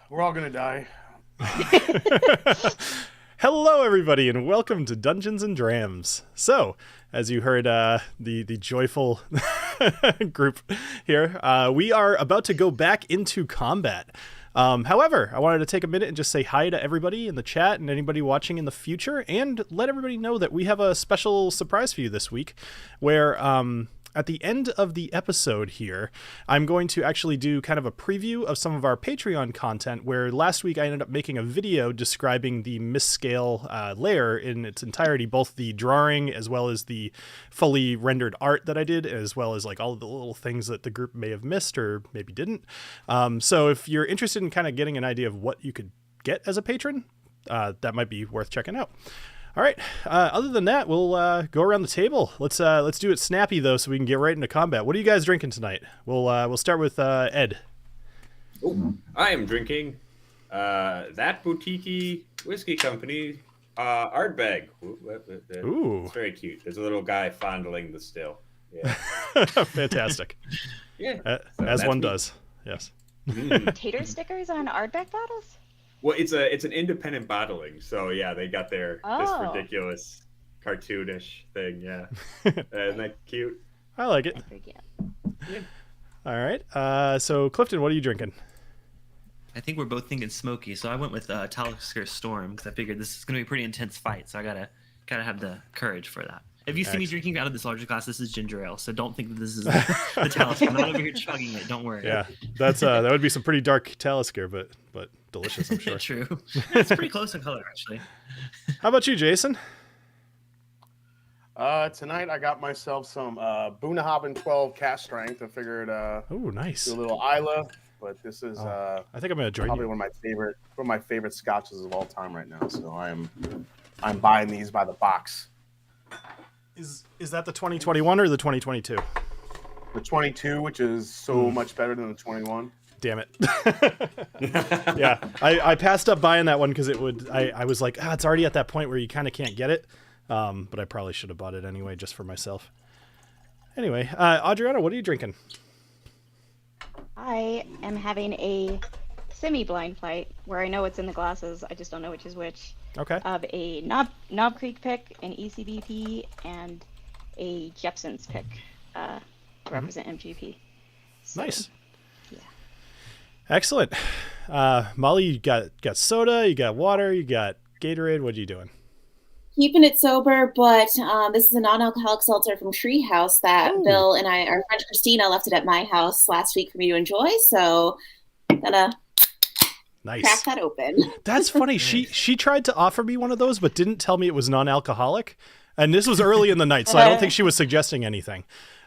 We're all gonna die. Hello, everybody, and welcome to Dungeons and Drams. So, as you heard, the joyful group here, we are about to go back into combat. However, I wanted to take a minute and just say hi to everybody in the chat and anybody watching in the future, and let everybody know that we have a special surprise for you this week, where at the end of the episode here, I'm going to actually do kind of a preview of some of our Patreon content, where last week I ended up making a video describing the Misscale layer in its entirety, both the drawing as well as the fully rendered art that I did, as well as like all of the little things that the group may have missed or maybe didn't. So if you're interested in kind of getting an idea of what you could get as a patron, that might be worth checking out. All right. Other than that, we'll go around the table. Let's do it snappy though, so we can get right into combat. What are you guys drinking tonight? We'll start with Ed. Oh, I am drinking that boutique whiskey company art bag. Ooh, it's very cute. There's a little guy fondling the still. Yeah, fantastic. Yeah, as one does. Yes. Tater stickers on Ardbeg bottles? Well, it's an independent bottling, so yeah, they got this ridiculous cartoonish thing. Yeah, isn't that cute? I like it. Yeah. All right. So Clifton, what are you drinking? I think we're both thinking smoky, so I went with Talisker Storm because I figured this is going to be a pretty intense fight, so I gotta have the courage for that. If you see me drinking out of this larger glass, this is ginger ale, so don't think that this is the Talisker. I'm not over here chugging it. Don't worry. Yeah, that's that would be some pretty dark Talisker, but delicious, I'm sure. True. It's pretty close in color, actually. How about you, Jason? Tonight I got myself some Bunnahabhain 12 cast strength. I figured Oh, nice. do a little Isla, but this is I think I'm gonna join probably you. one of my favorite scotches of all time right now. So I'm buying these by the box. Is that the 2021 or the 2022? The 22, which is so much better than the 21. Damn it. Yeah, I passed up buying that one because I was like, it's already at that point where you kind of can't get it. But I probably should have bought it anyway, just for myself. Anyway, Adriana, what are you drinking? I am having a semi-blind fight where I know what's in the glasses. I just don't know which is which. Okay. Of a Knob Creek pick, an ECBP, and a Jepson's pick to represent MGP. So, Nice. Yeah. Excellent. Molly, you got soda, you got water, you got Gatorade. What are you doing? Keeping it sober, but this is a non-alcoholic seltzer from Treehouse that Bill and our friend Christina left it at my house last week for me to enjoy. So, gonna crack that open. That's funny. She tried to offer me one of those, but didn't tell me it was non-alcoholic. And this was early in the night, so I don't think she was suggesting anything.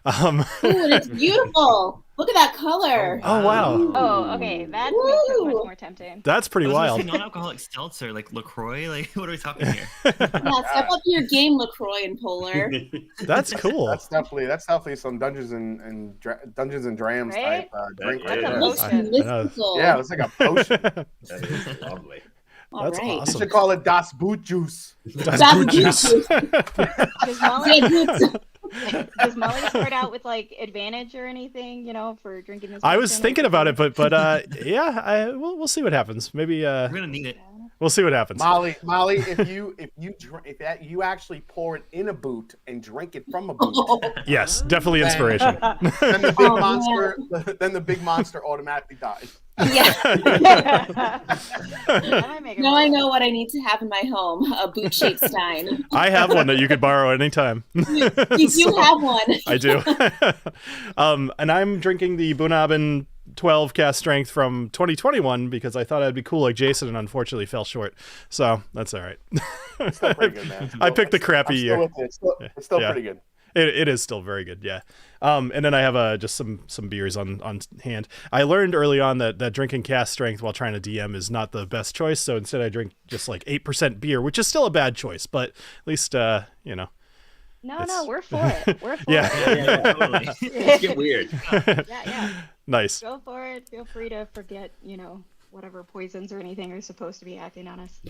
Ooh, and it's beautiful. Look at that color. Oh, wow. Oh, okay. That makes it much more tempting. That's pretty wild. Non-alcoholic seltzer, like LaCroix? Like, what are we talking here? Yeah, step up your game, LaCroix and Polar. That's cool. That's definitely some Dungeons and Drams Right? type drink. That's Right a there. potion. Yeah, it's like a potion. That is lovely. That's You awesome. should call it Das Boot Juice. Das Das Boot Juice. Does Molly start out with like advantage or anything, for drinking this? I was potion? thinking about it, but yeah, we'll see what happens. Maybe We're gonna need it. we'll see what happens. Molly, if you actually pour it in a boot and drink it from a boot, Yes, definitely inspiration. then the big monster automatically dies. Yeah. That might make it Now I work. know what I need to have in my home, a boot-shaped stein. I have one that you could borrow anytime. You do have one. I do. And I'm drinking the Bunnahabhain 12 cast strength from 2021 because I thought I'd be cool like Jason and unfortunately fell short. So that's all right. It's still pretty good, man. I picked the crappy year. It's still pretty good. It is still very good, yeah. And then I have just some beers on hand. I learned early on that drinking cast strength while trying to DM is not the best choice, so instead I drink just like 8% beer, which is still a bad choice, but at least, No, we're for it. We're for Yeah. it. Yeah, totally. Let's get weird. Yeah. Nice. Go for it. Feel free to forget, whatever poisons or anything are supposed to be acting on us.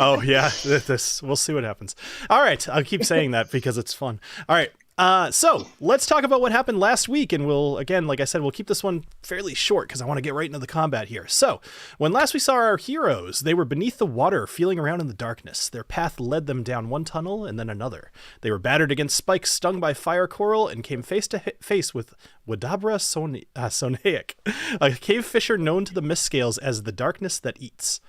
Oh yeah, this we'll see what happens. All right, I'll keep saying that because it's fun. All right, So let's talk about what happened last week, and we'll, again, like I said, we'll keep this one fairly short because I want to get right into the combat here. So when last we saw our heroes, they were beneath the water, feeling around in the darkness. Their path led them down one tunnel and then another. They were battered against spikes, stung by fire coral, and came face to face with Wadabra Sonaic, a cave fisher known to the mist scales as the darkness that eats.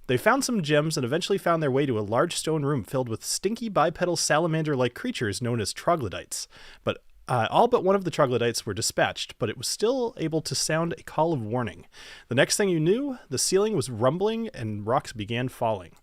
They found some gems and eventually found their way to a large stone room filled with stinky bipedal salamander-like creatures known as troglodytes. But all but one of the troglodytes were dispatched, but it was still able to sound a call of warning. The next thing you knew, the ceiling was rumbling and rocks began falling.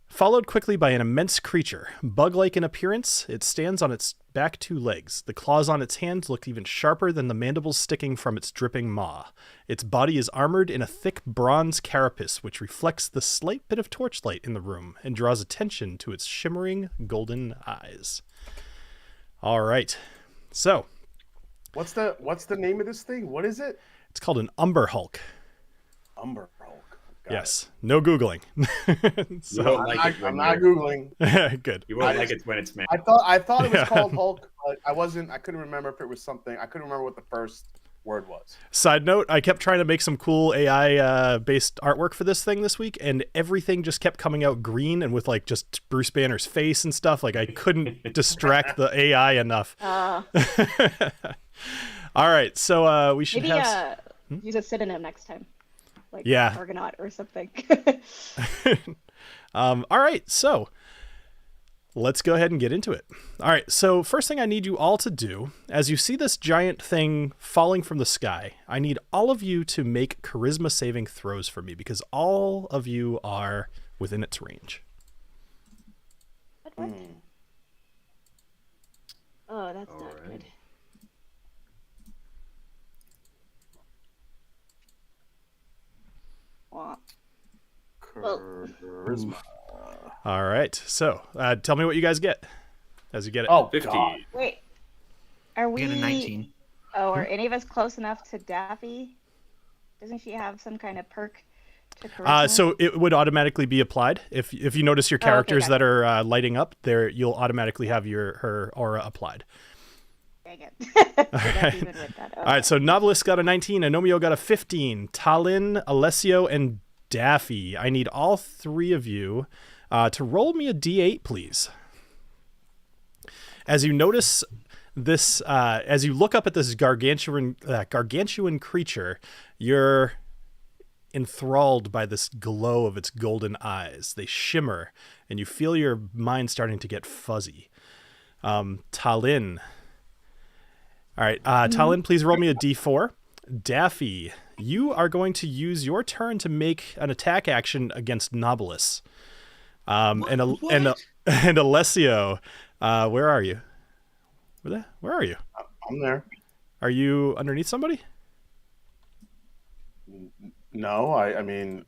Followed quickly by an immense creature. Bug-like in appearance, it stands on its back 2 legs. The claws on its hands look even sharper than the mandibles sticking from its dripping maw. Its body is armored in a thick bronze carapace, which reflects the slight bit of torchlight in the room and draws attention to its shimmering golden eyes. All right. So, What's the name of this thing? What is it? it's called an Umber Hulk. Umber Hulk. Got Yes. No Googling. You So, won't like it when I'm not you're- Googling. good. You won't I like just- it when it's man. I thought it was Yeah. called Hulk, but I couldn't remember if it was something. I couldn't remember what the first word was. Side note, I kept trying to make some cool AI based artwork for this thing this week, and everything just kept coming out green and with like just Bruce Banner's face and stuff. Like I couldn't distract the AI enough. All right, so we should Maybe have. use a synonym next time. Like Yeah. Argonaut or something. All right, so let's go ahead and get into it. All right, so first thing I need you all to do, as you see this giant thing falling from the sky, I need all of you to make charisma saving throws for me because all of you are within its range. What? Oh, that's not Alright. good. Wah. Charisma. All right, so tell me what you guys get as you get it. Oh, 50. God. Wait. Are I we? got a 19. Oh, are any of us close enough to Daffy? Doesn't she have some kind of perk to charisma? So it would automatically be applied if you notice your Oh, okay, characters got that are lighting up there. You'll automatically have her aura applied. Dang it. So that's even with that. All right, so Knobolas got a 19, Agnomeio got a 15, TaLin, Alessio, and Daffy. I need all 3 of you to roll me a d8, please. As you notice this, as you look up at this gargantuan creature, you're enthralled by this glow of its golden eyes. They shimmer, and you feel your mind starting to get fuzzy. TaLin. All right, TaLin, please roll me a d4. Daffy, you are going to use your turn to make an attack action against Knobolas. And Alessio, where are you? Where are you? I'm there. Are you underneath somebody? No, I mean,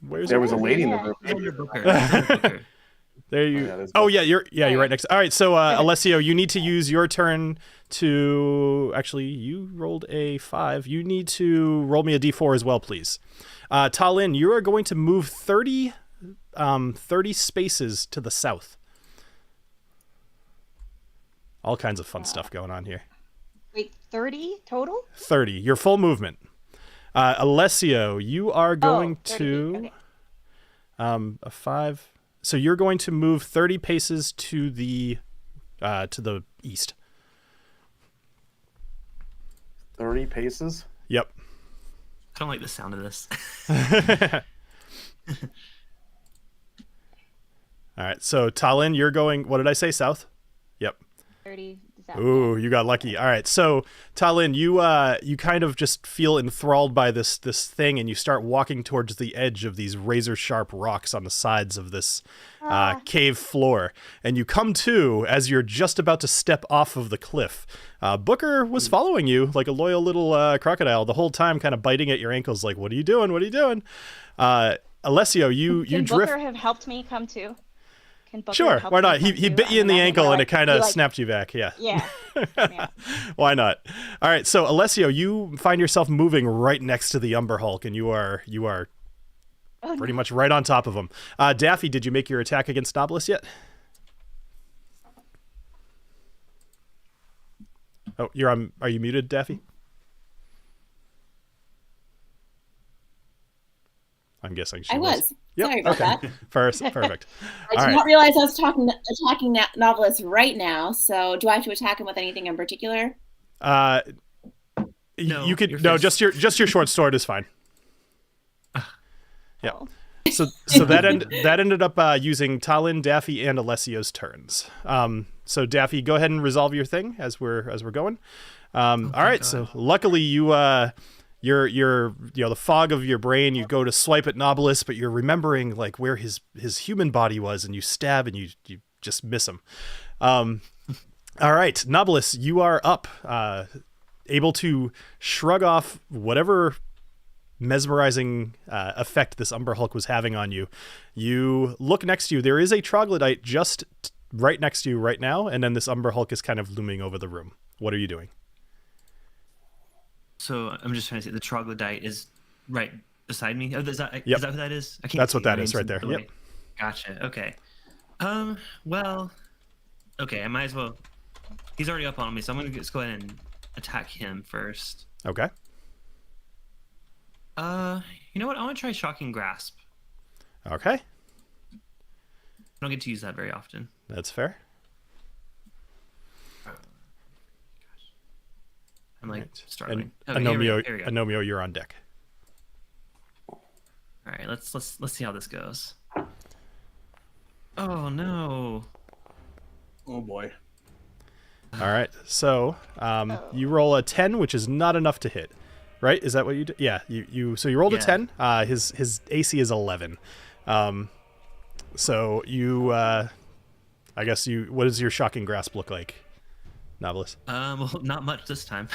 Where's there was a lady in the Yeah. room. Under Booker. Under Booker. There you. yeah, there's- Oh yeah, you're right next. All right, so Alessio, you need to use your turn to. Actually, you rolled a 5. You need to roll me a d4 as well, please. TaLin, you are going to move 30 spaces to the south. All kinds of fun stuff going on here. Wait, 30 total? 30, your full movement. Alessio, you are going 30 to okay. a 5. So you're going to move 30 paces to the east. 30 paces. Yep. I don't like the sound of this. All right. So TaLin, you're going. What did I say? South. Yep. 30. Is that Ooh, you got lucky. All right. So TaLin, you kind of just feel enthralled by this thing, and you start walking towards the edge of these razor sharp rocks on the sides of this cave floor, and you come to as you're just about to step off of the cliff. Booker was following you like a loyal little crocodile the whole time, kind of biting at your ankles, like, "What are you doing? What are you doing?" Alessio, you Can drift. Booker have helped me come to? Can Booker Sure, help why me not? come He to? bit you in the I'm ankle, gonna, and it kind of be like, snapped you back. Yeah. Yeah. Yeah. Why not? All right, so Alessio, you find yourself moving right next to the Umber Hulk, and you are Oh, pretty much right on top of him. Daffy, did you make your attack against Knobolas yet? Oh, you're on. Are you muted, Daffy? I'm guessing she I was. Yep. Sorry about that. Perfect. I did not realize I was attacking Knobolas right now. So do I have to attack him with anything in particular? No, you could just your short sword is fine. Yeah. So that ended up using TaLin, Daffy, and Alessio's turns. So Daffy, go ahead and resolve your thing as we're going. All right. God. So luckily you're the fog of your brain. You go to swipe at Knobolas, but you're remembering like where his human body was, and you stab and you just miss him. All right, Knobolas, you are up, able to shrug off whatever mesmerizing effect this Umber Hulk was having on you. You look next to you. There is a troglodyte just right next to you right now, and then this Umber Hulk is kind of looming over the room. What are you doing? So I'm just trying to say the troglodyte is right beside me. Oh, is that who that is? I can't. That's what that is right there. Yep. Gotcha. Okay. Well. Okay. I might as well. He's already up on me, so I'm gonna just go ahead and attack him first. Okay. You know what? I want to try Shocking Grasp. Okay. I don't get to use that very often. That's fair. I'm like right. struggling. And Agnomeio, you're on deck. All right, let's see how this goes. Oh no! Oh boy! All right, so you roll a 10, which is not enough to hit, right? Is that what you did? Yeah, you rolled a 10. His AC is 11. So you, I guess what does your Shocking Grasp look like? Knobolas. Well, not much this time.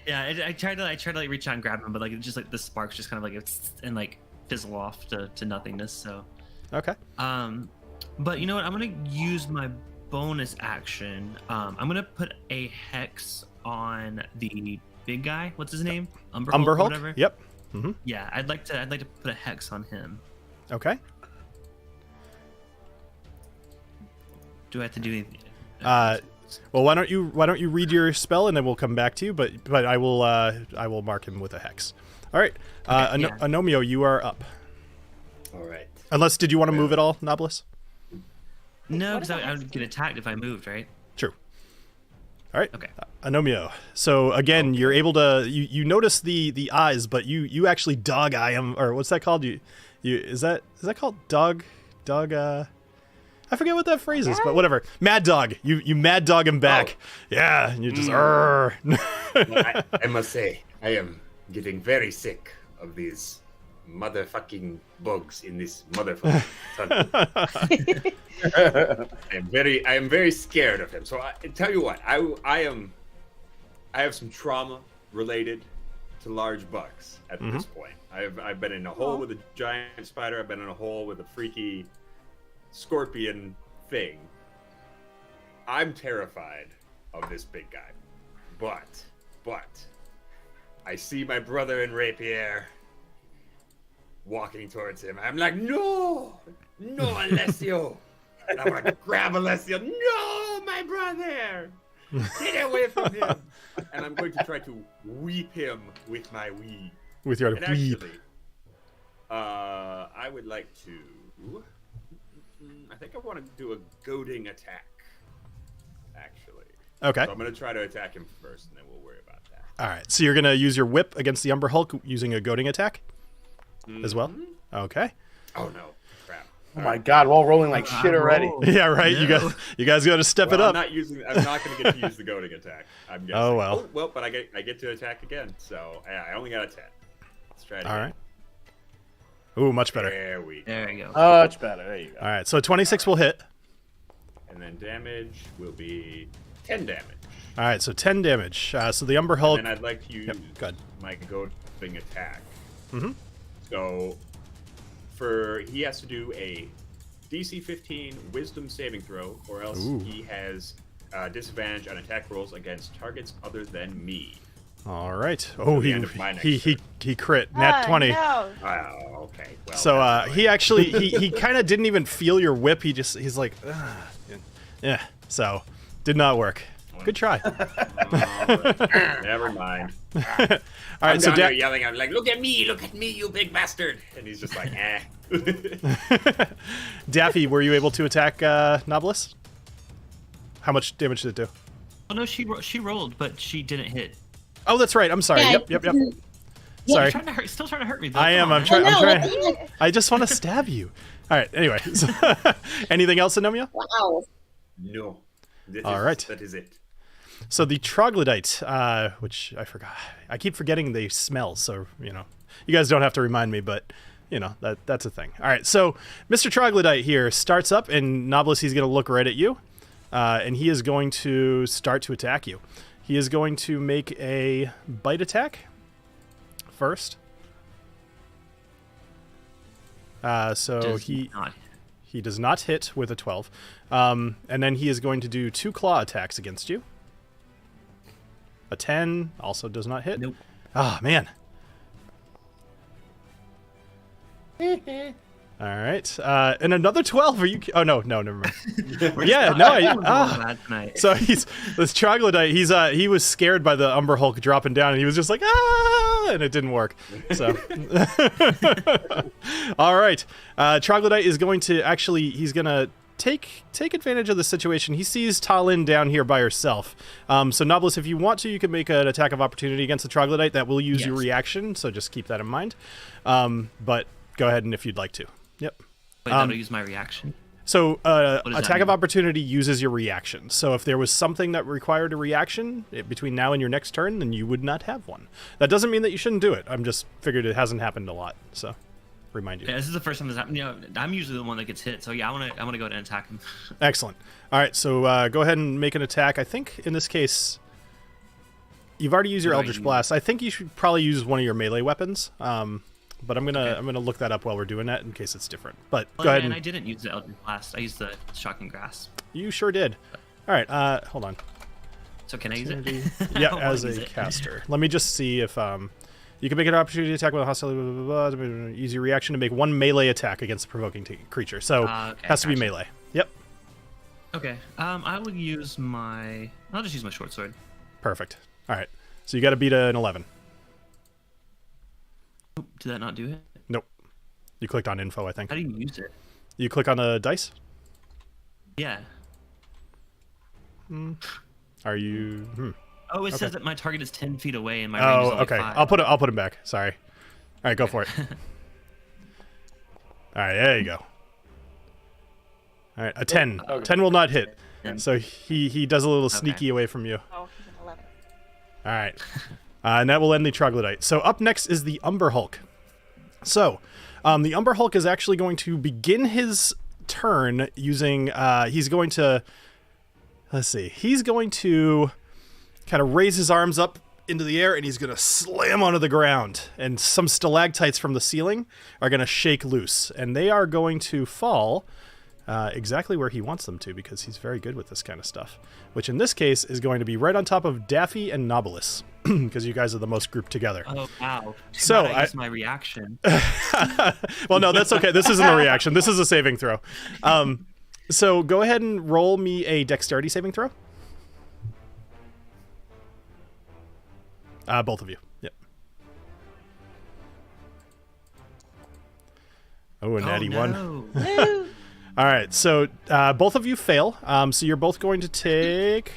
Yeah, I tried to like reach out and grab him, but like just like the sparks just kind of like and like fizzle off to nothingness. So. Okay. But you know what? I'm gonna use my bonus action. I'm gonna put a hex on the big guy. What's his name? Umber Hulk. Whatever. Yep. Mm-hmm. Yeah, I'd like to put a hex on him. Okay. Do I have to do anything? Well, why don't you read your spell and then we'll come back to you. But I will mark him with a hex. All right. Okay, Agnomeio, you are up. All right. Unless, did you want to move at all, Knobolas? No, because I would get attacked if I moved, right? True. All right. Okay. Agnomeio. So again, you're able to you notice the eyes, but you actually dog eye him, or what's that called? You is that called dog? I forget what that phrase is, but whatever. Mad dog. You mad dog him back. Oh. Yeah, and you just Well, I must say, I am getting very sick of these motherfucking bugs in this motherfucking tunnel. I am very scared of him. So I tell you what, I have some trauma related to large bugs at this point. I've been in a hole with a giant spider. I've been in a hole with a freaky scorpion thing. I'm terrified of this big guy, but I see my brother in rapier walking towards him. I'm like, no, Alessio. And I want to grab Alessio. No, my brother, get away from him. And I'm going to try to weep him with my weed. With your weed. Actually, I would like to. I think I want to do a goading attack, actually. Okay. So I'm going to try to attack him first, and then we'll worry about that. All right. So you're going to use your whip against the Umber Hulk using a goading attack as well? Okay. Oh, no. Crap. Oh, my God. We're all rolling like shit already. Yeah, right. No. You guys got to step it up. I'm not going to get to use the goading attack. I'm guessing. Oh, well. Oh, well, but I get to attack again. So I only got a 10. Let's try it again. All right. Ooh, much better. There we go. Much better. There you go. All right, so 26 will hit. And then damage will be 10 damage. All right, so 10 damage. So the Umber Hulk. And then I'd like to use my goading attack. Mm-hmm. So he has to do a DC 15 Wisdom saving throw, or else he has disadvantage on attack rolls against targets other than me. All right. Oh, he crit nat 20. No. Okay. Well, so he actually he kind of didn't even feel your whip. He's like, yeah. So did not work. Good try. Never mind. All right, I'm so down there yelling. I'm like, look at me, you big bastard. And he's just like, eh. Daffy, were you able to attack Knobolas? How much damage did it do? Oh no, she rolled, but she didn't hit. Oh, that's right. I'm sorry. Yeah, Yep. You're Sorry. still trying to hurt me. Though. I am. Come on, I'm man. trying. I'm no, trying. that's- I just want to stab you. All right. Anyway, so, anything else, Agnomeio? Wow. No. All right. That is it. So the troglodyte, which I forgot. I keep forgetting they smell. So you guys don't have to remind me, but that's a thing. All right. So Mr. Troglodyte here starts up, and Knobolas, he's going to look right at you, and he is going to start to attack you. He is going to make a bite attack first. So he does not hit with a 12. And then he is going to do 2 claw attacks against you. A 10 also does not hit. Nope. Ah, man. All right. And another 12. Are you? Oh no, never mind. Yeah, no. So this troglodyte. He was scared by the Umber Hulk dropping down, and he was just like and it didn't work. So, all right. Troglodyte is going to he's gonna take advantage of the situation. He sees TaLin down here by herself. So Knobolas, if you want to, you can make an attack of opportunity against the troglodyte. That will use your reaction. So just keep that in mind. But go ahead and if you'd like to. Yep. Wait, that'll use my reaction. So does attack that of mean? opportunity uses your reaction. So if there was something that required a reaction between now and your next turn, then you would not have one. That doesn't mean that you shouldn't do it. I'm just figured it hasn't happened a lot. So remind you. Yeah, this is the first time this happened. I'm usually the one that gets hit. So yeah, I want to go ahead and attack him. Excellent. All right. So go ahead and make an attack. I think in this case, you've already used your Eldritch Blast. I think you should probably use one of your melee weapons. But I'm gonna look that up while we're doing that in case it's different. But go ahead. And I didn't use the Eldritch Blast. I used the Shocking Grasp. You sure did. All right. Hold on. So can I use it? Yeah, I as wanna use a it. caster. Let me just see if you can make an opportunity attack with a hostile. Use your reaction to make 1 melee attack against a provoking creature. So Okay, has to be gotcha. melee. Yep. Okay. I will use I'll just use my short sword. Perfect. All right. So you got to beat an 11. Oop, did that not do it? Nope. You clicked on info, I think. How do you use it? You click on the dice. Yeah. Are you? Oh, it says that my target is 10 feet away and my range is Oh, only okay. 5. I'll put him back. Sorry. All right, go for it. All right, there you go. All right, a 10. Okay. 10 will not hit. Yeah. So he does a little sneaky away from you. Oh, he's an 11. All right. And that will end the troglodyte. So up next is the Umber Hulk. So the Umber Hulk is actually going to begin his turn using... he's going to... Let's see. He's going to kind of raise his arms up into the air, and he's going to slam onto the ground. And some stalactites from the ceiling are going to shake loose. And they are going to fall exactly where he wants them to, because he's very good with this kind of stuff. Which in this case is going to be right on top of Daffy and Knobolas, because you guys are the most grouped together. Oh, wow. So I used my reaction. Well, no, that's okay. This isn't a reaction. This is a saving throw. So go ahead and roll me a dexterity saving throw. Both of you. Yep. Oh, a natty one. No. All right, so both of you fail. So you're both going to take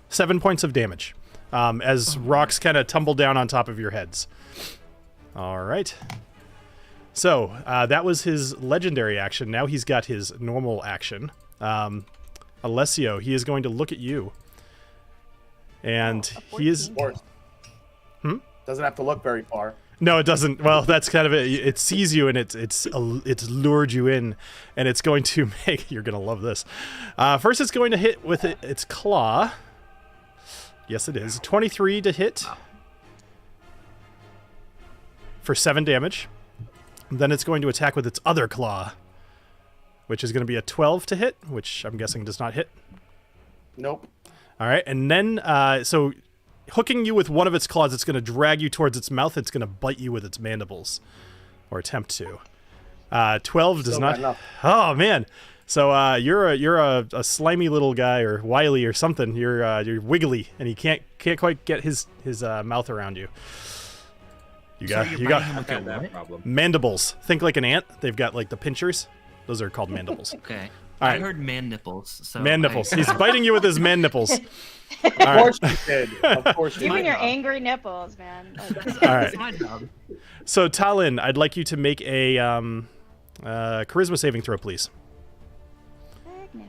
7 points of damage as rocks kind of tumble down on top of your heads. All right. So that was his legendary action. Now he's got his normal action. Alessio, he is going to look at you, and he is. Of course. Doesn't have to look very far. No, it doesn't. Well, that's kind of it. It sees you and it's lured you in, and it's going to make. You're gonna love this. First, it's going to hit with its claw. Yes, it is. 23 to hit for 7 damage. Then it's going to attack with its other claw, which is going to be a 12 to hit, which I'm guessing does not hit. Nope. All right, and then so. Hooking you with one of its claws, it's going to drag you towards its mouth. It's going to bite you with its mandibles, or attempt to. 12 does Still not. not enough. Oh man! So you're a slimy little guy, or wily or something. You're wiggly, and he can't quite get his mouth around you. You got that problem. mandibles. Think like an ant. They've got like the pinchers. Those are called mandibles. Okay. All I right. heard man nipples. So Man nipples. He's biting you with his man nipples. Of course you did. Of course you Give me did. your angry nipples, man. Like, All right. It's my job. So TaLin, I'd like you to make a charisma saving throw, please. heck no.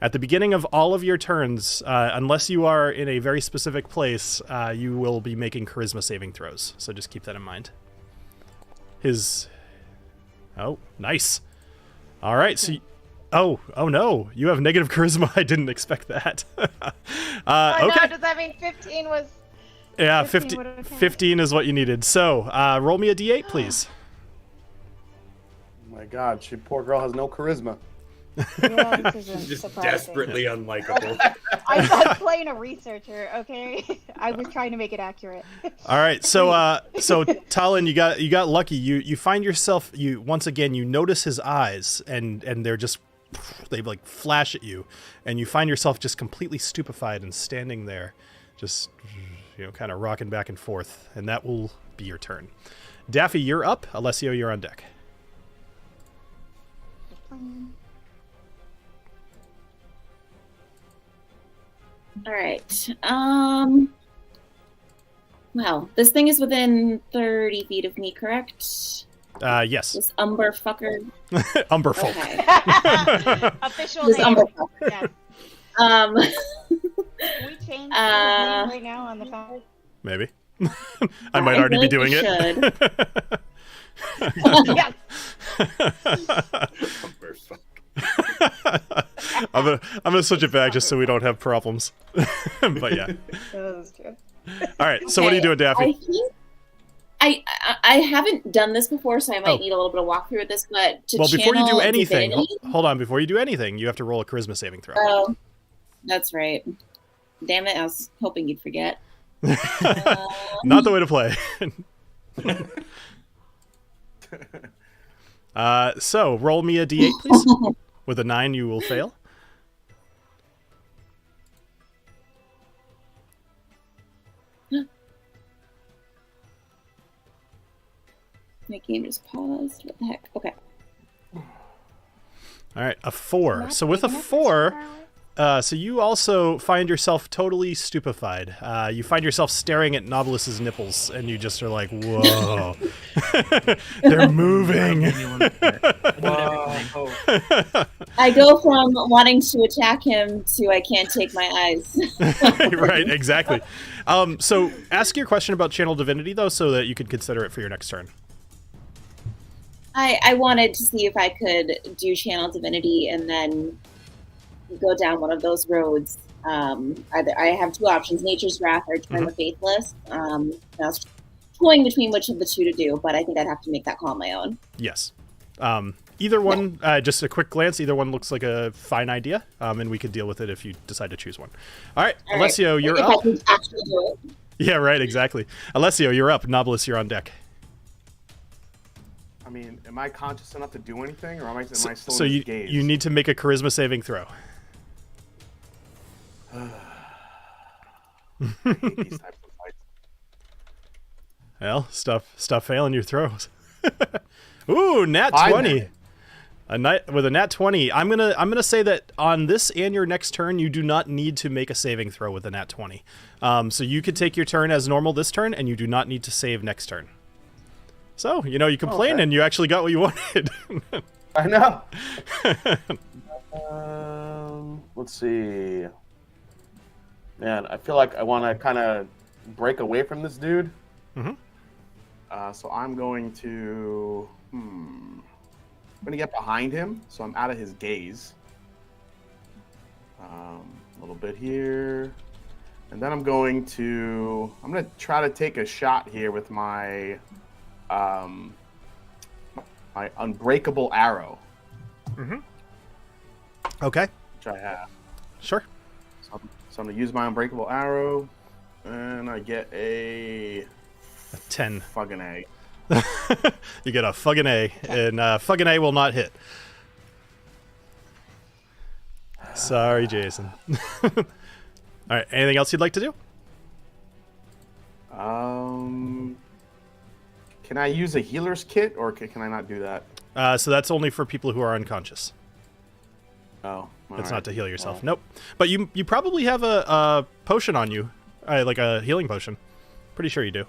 At the beginning of all of your turns, unless you are in a very specific place, you will be making charisma saving throws. So just keep that in mind. Oh, nice. All right. So, oh no, you have negative charisma. I didn't expect that. Oh, Okay. no, does that mean 15 was... Yeah, 15 would've counted. 15 is what you needed. So roll me a d8, please. Oh my God, she poor girl has no charisma. Yeah, this isn't Just surprising. desperately unlikable. I'm playing a researcher, okay? I was trying to make it accurate. All right, so TaLin, you got lucky. You find yourself, once again you notice his eyes, and they're just, they like flash at you, and you find yourself just completely stupefied and standing there, just kind of rocking back and forth, and that will be your turn. Daffy, you're up. Alessio, you're on deck. All right. Well, this thing is within 30 feet of me, correct? Yes. This umber fucker. Umberfolk. Okay. Official This name. umber fucker. Yes. Um, Can we change his name right now on the phone? Maybe. I might already be doing really it. Yes. I'm gonna switch it back just so we don't have problems. But yeah. That is true. All right. So what are you doing, Daffy? I think I haven't done this before, so I might Oh. need a little bit of walkthrough with this. But to Well, before you do channel anything, divinity- hold on. Before you do anything, you have to roll a charisma saving throw. Oh, that's right. Damn it! I was hoping you'd forget. Not the way to play. So roll me a d8, please. With a 9, you will fail. My game just paused. What the heck? Okay. All right, a 4. So with a 4, so you also find yourself totally stupefied. You find yourself staring at Knobolas' nipples, and you just are like, whoa. They're moving. I go from wanting to attack him to I can't take my eyes. Right, exactly. So ask your question about Channel Divinity, though, so that you could consider it for your next turn. I wanted to see if I could do Channel Divinity and then go down one of those roads. Either I have two options: Nature's Wrath or Turn the Faithless. I was toying between which of the two to do, but I think I'd have to make that call on my own. Yes. Either one, just a quick glance, either one looks like a fine idea, and we could deal with it if you decide to choose one. All right, All right. Alessio, you're if up. I can actually do it. Yeah, right, exactly. Alessio, you're up. Knobolas, you're on deck. I mean, am I conscious enough to do anything, or am I still So in you his gaze? you need to make a charisma saving throw. I hate these types of fights. Well, stop failing your throws. Ooh, nat Fine, 20. With a nat 20, I'm gonna say that on this and your next turn, you do not need to make a saving throw with a nat 20. So you could take your turn as normal this turn, and you do not need to save next turn. So you complained, Okay. and you actually got what you wanted. I know. Let's see. Man, I feel like I want to kind of break away from this dude. Mhm. So I'm going to. I'm going to get behind him, so I'm out of his gaze. A little bit here, and then I'm going to try to take a shot here with my my unbreakable arrow, Okay, which I have. sure. So I'm going to use my unbreakable arrow, and I get a 10. fucking A. You get a fucking A, and fucking A will not hit. Sorry, Jason. All right. Anything else you'd like to do? Can I use a healer's kit, or can I not do that? So that's only for people who are unconscious. Oh, It's not to heal yourself. Nope. But you probably have a potion on you, like a healing potion. Pretty sure you do.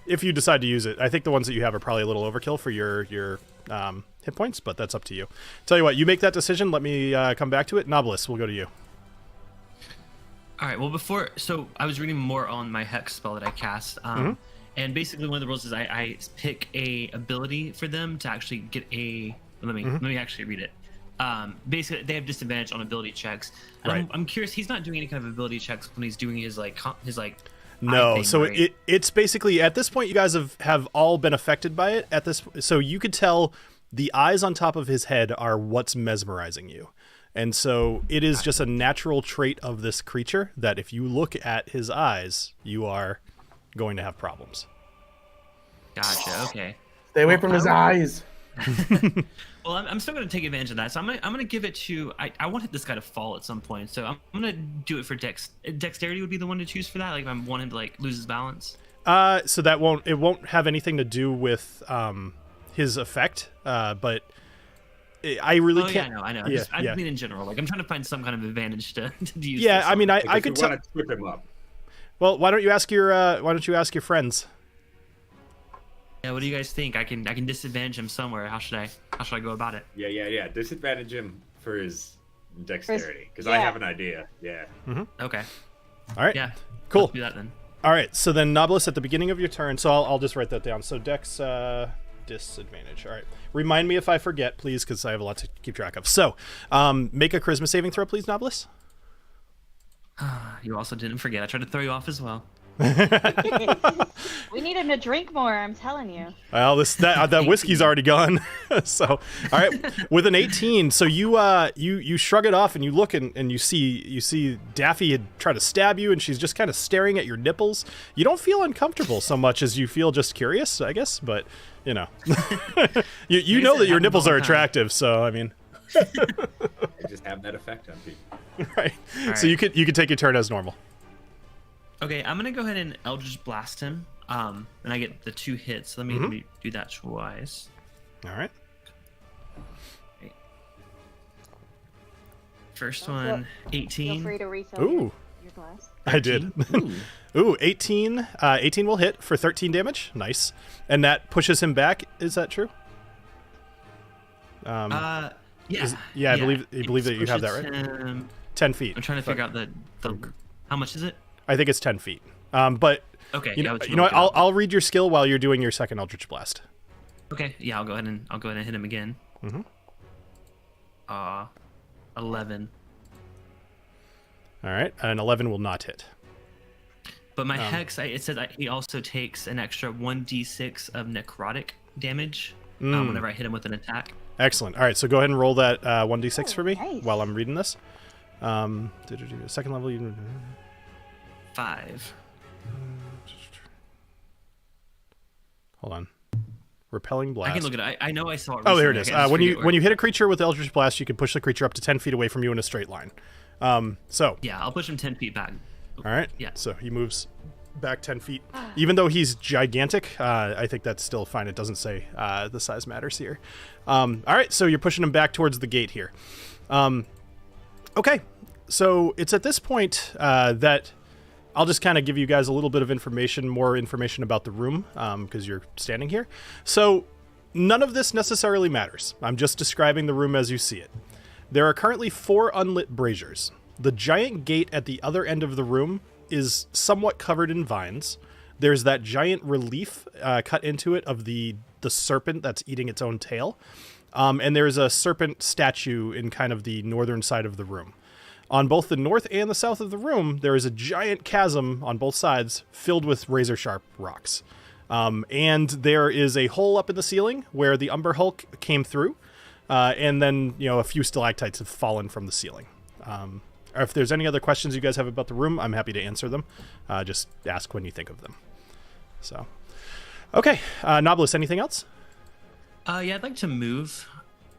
If you decide to use it. I think the ones that you have are probably a little overkill for your hit points, but that's up to you. Tell you what, you make that decision. Let me come back to it. Knobolas, we'll go to you. All right. Well, so I was reading more on my hex spell that I cast, and basically one of the rules is I pick a ability for them to actually get a. Let me actually read it. Basically, they have disadvantage on ability checks. And Right. I'm curious. He's not doing any kind of ability checks when he's doing his No, thing, so right? it's basically at this point you guys have all been affected by it. So you could tell the eyes on top of his head are what's mesmerizing you. And so it is just a natural trait of this creature that if you look at his eyes, you are going to have problems. Gotcha. Okay. Stay away from his eyes. Well, I'm still going to take advantage of that. So I'm going to give it to. I want this guy to fall at some point. So I'm going to do it for dexterity would be the one to choose for that. Like if I'm wanting to lose his balance. So that won't have anything to do with his effect. But I really can't. Yeah, I know. Yeah, I mean in general. Like I'm trying to find some kind of advantage to use. Yeah, this I mean, on. I could tell. want to trip him up. Well, why don't you ask your friends? Yeah, what do you guys think? I can disadvantage him somewhere. How should I go about it? Yeah. Disadvantage him for his dexterity, because I have an idea. Yeah. Okay. All right. Yeah. Cool. Let's do that then. All right. So then, Knobolas, at the beginning of your turn. So I'll just write that down. So Dex disadvantage. All right. Remind me if I forget, please, because I have a lot to keep track of. So, make a charisma saving throw, please, Knobolas. You also didn't forget. I tried to throw you off as well. We need him to drink more, I'm telling you. Well, that whiskey's already gone. So, all right, with an 18, so you shrug it off and you look and you see Daffy had tried to stab you and she's just kind of staring at your nipples. You don't feel uncomfortable so much as you feel just curious, I guess, but you know, you know that your nipples are attractive. So I mean, They just have that effect on people. right. All So right. you could take your turn as normal. Okay, I'm gonna go ahead and Eldritch Blast him. And I get the 2 hits. Let me do that twice. All right. First one, 18. Feel free to refill Ooh. your glass. I did. Ooh, 18. 18 will hit for 13 damage. Nice. And that pushes him back. Is that true? Yeah. I believe that you have that, right? 10 feet. I'm trying to figure out the how much is it? I think it's 10 feet. But Okay. you know what? I'll read your skill while you're doing your second Eldritch Blast. Okay. Yeah, I'll go ahead and hit him again. 11. All right, an 11 will not hit. But my hex, it says he also takes an extra 1d6 of necrotic damage whenever I hit him with an attack. Excellent. All right, so go ahead and roll that 1d6 for me nice. while I'm reading this. Second level. 5. Hold on. Repelling blast. I can look at it. I know I saw it. Oh, there it recently. is. I When forget you hit a creature with Eldritch Blast, you can push the creature up to 10 feet away from you in a straight line. Yeah, I'll push him 10 feet back. All right. Yeah. So he moves back 10 feet. Even though he's gigantic, I think that's still fine. It doesn't say the size matters here. All right. So you're pushing him back towards the gate here. Okay. So it's at this point that I'll just kind of give you guys a little bit of more information about the room, because you're standing here. So none of this necessarily matters. I'm just describing the room as you see it. There are currently 4 unlit braziers. The giant gate at the other end of the room is somewhat covered in vines. There's that giant relief cut into it of the serpent that's eating its own tail. And there's a serpent statue in kind of the northern side of the room. On both the north and the south of the room, there is a giant chasm on both sides filled with razor-sharp rocks. And there is a hole up in the ceiling where the Umber Hulk came through. And then, a few stalactites have fallen from the ceiling. If there's any other questions you guys have about the room, I'm happy to answer them. Just ask when you think of them. So, okay. Knobolas, anything else? Yeah, I'd like to move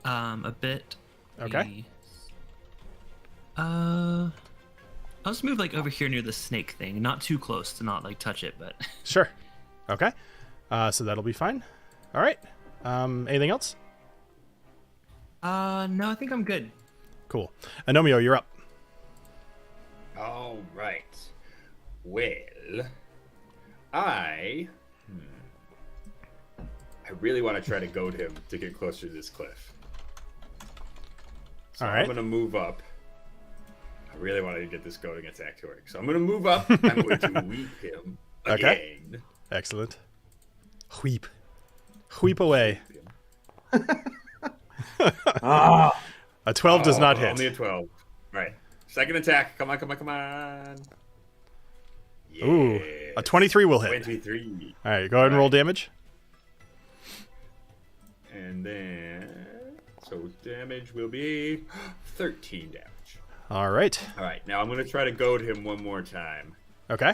a bit. Okay. I'll just move like over here near the snake thing, not too close to not like touch it, but. Sure. Okay. So that'll be fine. All right. Anything else? No, I think I'm good. Cool. Agnomeio, you're up. All right. Well, I really want to try to goad him to get closer to this cliff. So All right. I'm gonna move up. I really wanted to get this goading attack to work. So I'm gonna move up. I'm going to weep him Okay. again. Excellent. Weep. Weep away. Ah, A 12 does not hit. Only a 12. All right. Second attack. Come on, come on, come on. Yeah. Ooh, a 23 will hit. 23. All right, go ahead and roll damage. And then, so damage will be 13 damage. All right. All right, now I'm going to try to goad him one more time Okay.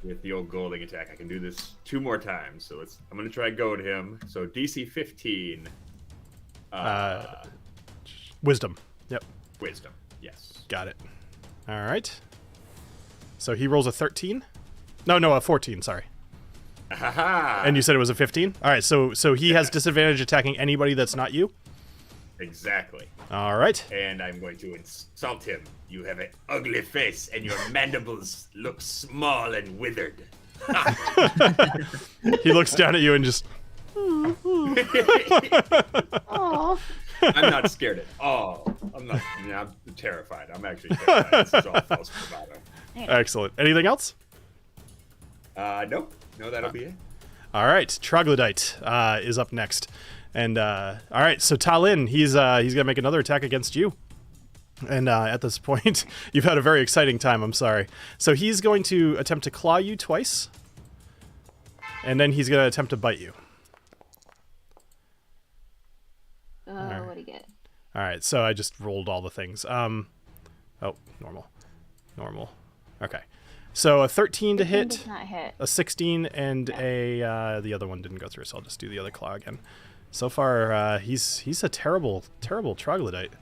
with the old goading attack. I can do this 2 more times. So I'm going to try to goad him. So DC 15. Wisdom. Yep. Wisdom. Yes. Got it. All right. So he rolls a 13. No, a 14. Sorry. Ha-ha-ha. And you said it was a 15. All right. So he has disadvantage attacking anybody that's not you. Exactly. All right. And I'm going to insult him. You have an ugly face, and your mandibles look small and withered. He looks down at you and just. Aw. I'm not scared at all. I'm not. I'm terrified. I'm actually terrified. This is all false bravado. Excellent. Anything else? Nope. No, that'll be it. All right. Troglodyte is up next. And all right. So TaLin, he's gonna make another attack against you. And at this point, you've had a very exciting time. I'm sorry. So he's going to attempt to claw you twice. And then he's going to attempt to bite you. What do you get? All right, so I just rolled all the things. Oh, normal. Okay. So a 13 to hit, Does not hit. a 16, and the other one didn't go through, so I'll just do the other claw again. So far, he's a terrible troglodyte.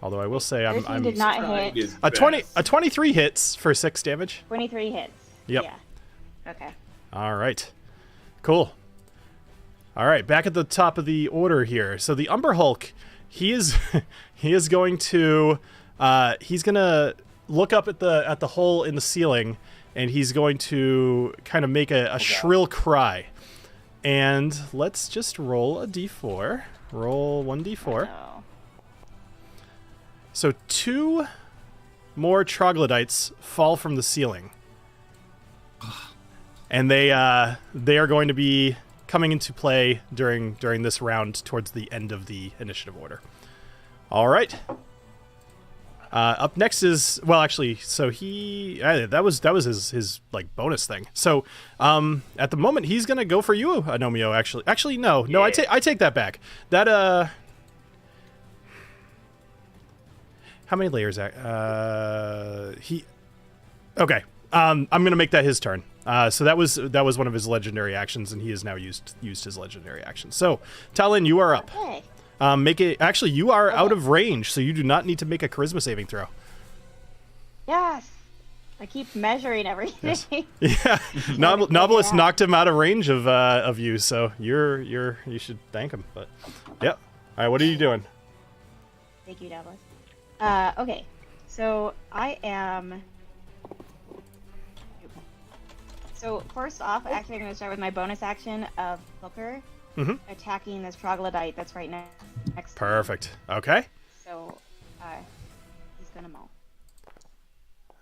Although I will say 13 did not hit. His a 23 best. hits for 6 damage. 23 hits. Yep. Yeah. Okay. All right. Cool. All right, back at the top of the order here. So the Umber Hulk, he is going to look up at the hole in the ceiling, and he's going to kind of make a shrill cry. And let's just roll a d4. Roll 1d4. No. So 2 more troglodytes fall from the ceiling. And they are going to be coming into play during this round towards the end of the initiative order. All right. Up next is, well, actually, so that was his like bonus thing. So at the moment he's gonna go for you, Agnomeio. Actually no, I take that back. That how many layers? Okay. I'm gonna make that his turn. So that was one of his legendary actions, and he has now used his legendary action. So, TaLin, you are up. Okay. Make it. Actually, you are out of range, so you do not need to make a charisma saving throw. Yes. I keep measuring everything. Yeah, Knobolas knocked him out of range of you, so you should thank him. But yeah. All right, what are you doing? Thank you, Douglas. Okay. So I am. So first off, actually, I'm going to start with my bonus action of Booker attacking this troglodyte that's right next. Perfect. Okay. So he's going to maul.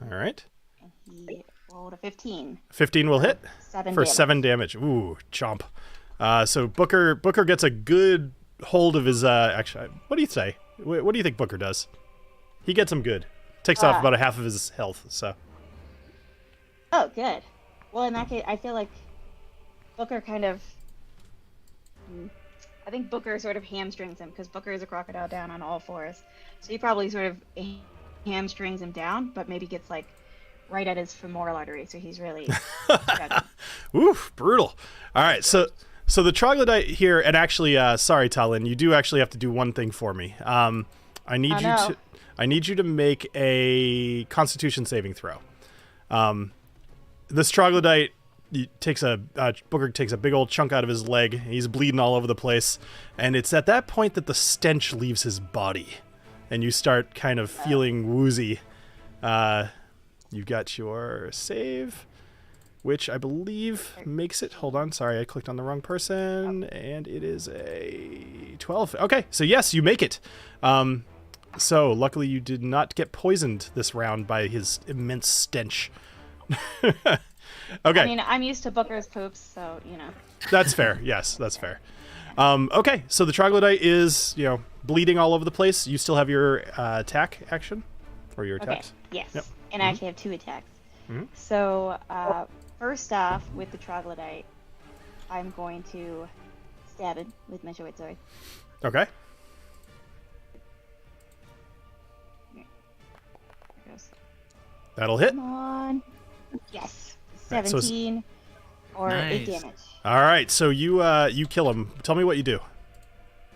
All right. And he rolled a 15. 15 will hit 7 for damage. 7 damage. Ooh, chomp. So Booker gets a good hold of his. Actually, what do you say? What do you think Booker does? He gets him good. Takes off about a half of his health. So. Oh, good. Well, in that case, I feel like Booker kind of. I think Booker sort of hamstrings him because Booker is a crocodile down on all fours. So he probably sort of hamstrings him down, but maybe gets like right at his femoral artery. So he's really. Oof, brutal. All right, so the troglodyte here, and actually, sorry, TaLin, you do actually have to do one thing for me. I need you to. I need you to make a Constitution saving throw. This troglodyte Booker takes a big old chunk out of his leg. He's bleeding all over the place, and it's at that point that the stench leaves his body, and you start kind of feeling woozy. You've got your save, which I believe makes it. Hold on, sorry, I clicked on the wrong person, and it is a 12. Okay, so yes, you make it. So luckily you did not get poisoned this round by his immense stench. Okay. I mean, I'm used to Booker's poops, so, you know. That's fair. Yes, that's fair. Okay, so the troglodyte is, bleeding all over the place. You still have your attack action? Or your attacks? Okay, yes. Yep. And I actually have 2 attacks. Mm-hmm. So, first off, with the troglodyte, I'm going to stab him with my short sword. Okay. Here goes. That'll hit. Come on. Yes. Right, so 17 or 8 Nice. damage. All right, so you kill him. Tell me what you do.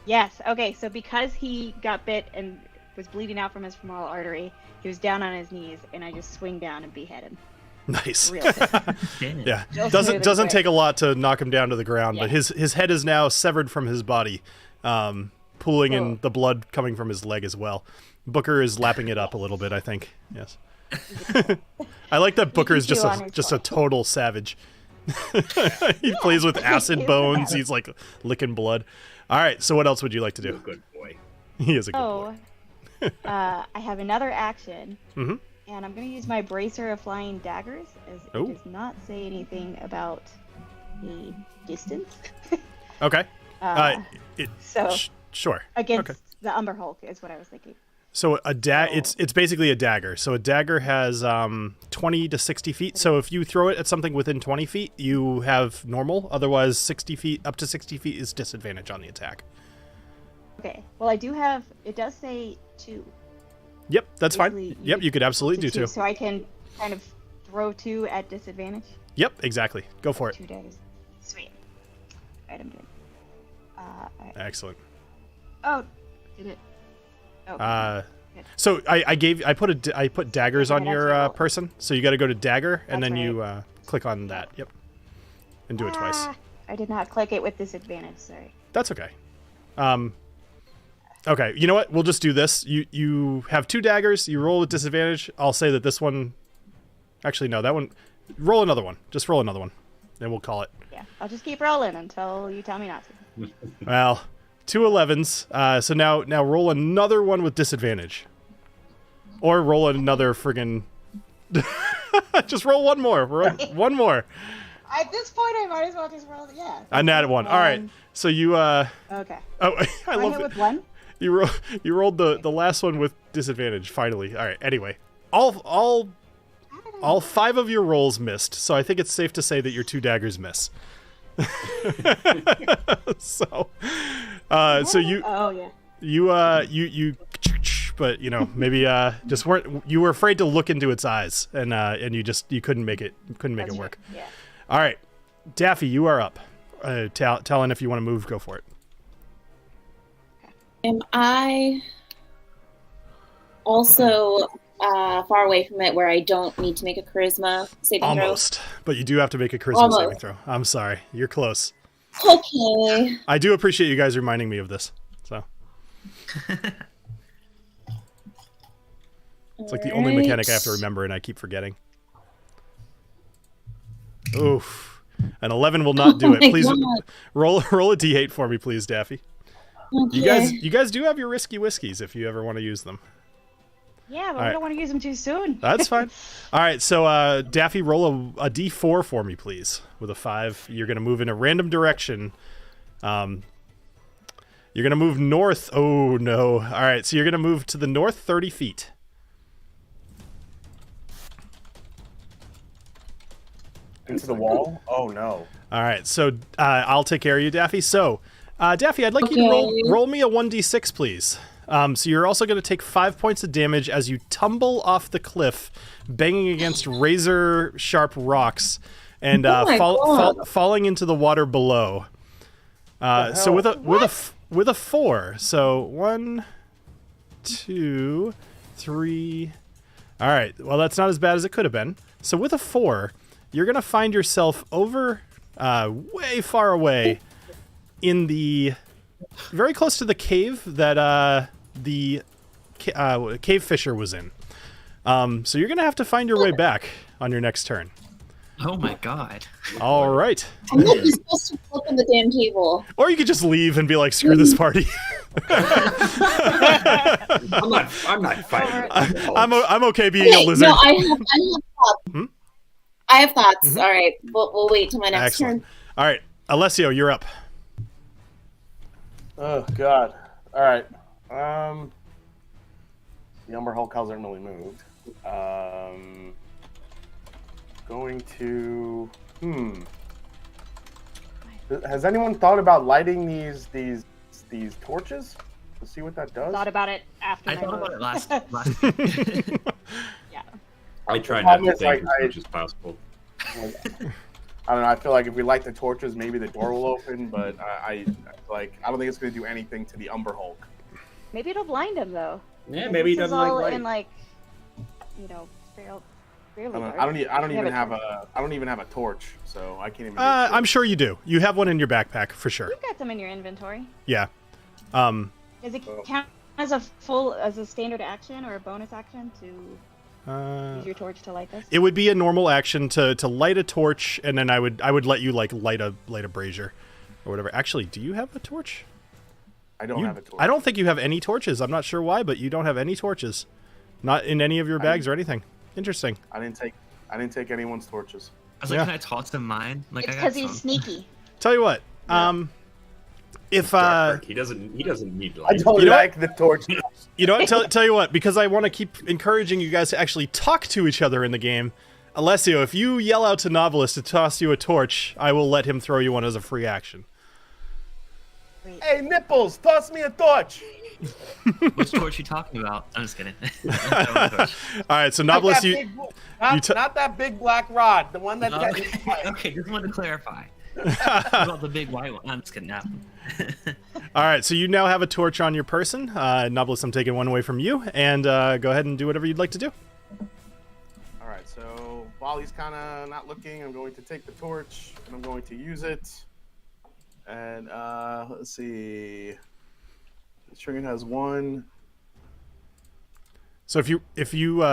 Yes. Okay. So because he got bit and was bleeding out from his femoral artery, he was down on his knees, and I just swing down and behead him. Nice. Real quick. Damn it. Yeah, Just doesn't moving doesn't quick. take a lot to knock him down to the ground, but Yeah. his head is now severed from his body, pooling in Cool. the blood coming from his leg as well. Booker is lapping it up a little bit, I think. Yes. I like that Booker is just chew on a his just a ball. total savage. He plays with acid bones. He's like licking blood. All right, so what else would you like to You're a do? good boy. He is a good boy. So, I have another action, Mm-hmm. and I'm going to use my bracer of flying daggers, as Ooh. it does not say anything about a distance. Okay. So Sure. against Okay. the Umber Hulk is what I was thinking. So it's basically a dagger. So a dagger has 20 to 60 feet. So if you throw it at something within 20 feet, you have normal. Otherwise, 60 feet up to 60 feet is disadvantage on the attack. Okay. Well, I do have. It does say 2. Yep, that's fine. Basically, Yep, you could absolutely do 2. So I can kind of throw 2 at disadvantage. Yep, exactly. Go for it. 2 daggers. Sweet. Alright, I'm doing. Alright. Excellent. Oh, did it? Oh. So I put daggers on Okay, your that's cool. person. So you got to go to dagger and That's then you click on that. Yep, and do it twice. I did not click it with disadvantage. Sorry. That's okay. Okay, you know what? We'll just do this. You have 2 daggers. You roll with disadvantage. I'll say that this one. Actually, no, that one. Roll another one. Just roll another one, then we'll call it. Yeah, I'll just keep rolling until you tell me not to. Well, 2 11s. So now roll another one with disadvantage, or roll another friggin'. Just roll one more. One more. At this point, I might as well just roll. Yeah. A nat 1. All right. So you. Okay. Oh, I Do love hit it. with 1? You rolled the last one with disadvantage. Finally. All right. Anyway, all 5 of your rolls missed. So I think it's safe to say that your 2 daggers miss. So you. Oh yeah. You but maybe just weren't, you were afraid to look into its eyes, and you couldn't make it work. Yeah. All right, Daffy, you are up. TaLin, if you want to move, go for it. Am I also far away from it where I don't need to make a charisma saving throw? Almost, but you do have to make a charisma Almost. saving throw. I'm sorry, you're close. Okay. I do appreciate you guys reminding me of this. So it's like the only mechanic I have to remember, and I keep forgetting. Oof. An 11 will not do Oh it. my Please God. roll a d8 for me, please, Daffy. Okay. You guys do have your risky whiskeys if you ever want to use them. Yeah, but All right. we don't want to use them too soon. That's fine. All right, so Daffy, roll a d4 for me, please. With a 5, you're going to move in a random direction. You're going to move north. Oh, no. All right, so you're going to move to the north 30 feet. Into the wall? Oh no. All right, so I'll take care of you, Daffy. So, Daffy, I'd like you to Okay. roll me a 1d6, please. So you're also going to take 5 points of damage as you tumble off the cliff, banging against razor-sharp rocks, and Oh my God. falling into the water below. So with a 4, so 1, 2, 3. All right. Well, that's not as bad as it could have been. So with a 4, you're going to find yourself over way far away in the very close to the cave that the cave fisher was in. So you're going to have to find your way back on your next turn. Oh my god. All right. I'm not just supposed to flip on the damn table. Or you could just leave and be like, screw this party. I'm not fighting. I'm okay being a lizard. No, I have thoughts. Hmm? I have thoughts. All right, we'll wait till my next Excellent. turn. All right, Alessio, you're up. Oh God! All right. The Umber Hulk hasn't really moved. Going to. Has anyone thought about lighting these torches to see what that does? Thought about it after I my thought vote. about it last Yeah. I try not to Problem is, think like, as much as possible. I don't know. I feel like if we light the torches, maybe the door will open. But I don't think it's going to do anything to the Umber Hulk. Maybe it'll blind him though. Yeah, maybe he This is doesn't like all light. in like, fairly dark. I don't even a have torch. I don't even have a torch, so I can't even. I'm sure you do. You have one in your backpack for sure. You've got some in your inventory. Yeah. Does it count as a standard action or a bonus action to use your torch to light this? It would be a normal action to light a torch, and then I would let you like light a brazier or whatever. Actually, do you have a torch? I don't have a torch. I don't think you have any torches. I'm not sure why, but you don't have any torches. Not in any of your bags or anything. Interesting. I didn't take anyone's torches. I was like, Yeah. can I toss him mine? Like, It's I got because he's some. sneaky. Tell you what. If Dark. He doesn't need I light. don't You know like the torch. you know what, tell you what, because I want to keep encouraging you guys to actually talk to each other in the game. Alessio, if you yell out to Knobolas to toss you a torch, I will let him throw you one as a free action. Hey, Nipples, toss me a torch. Which torch you talking about? I'm just kidding. All right, so Knobolas, Not that big black rod, the one that. Okay, just wanted to clarify. About the big white one. I'm just kidding. Now. All right, so you now have a torch on your person. Knobolas, I'm taking one away from you, and go ahead and do whatever you'd like to do. All right, so while he's kind of not looking, I'm going to take the torch and I'm going to use it. And let's see. The string has 1. So if you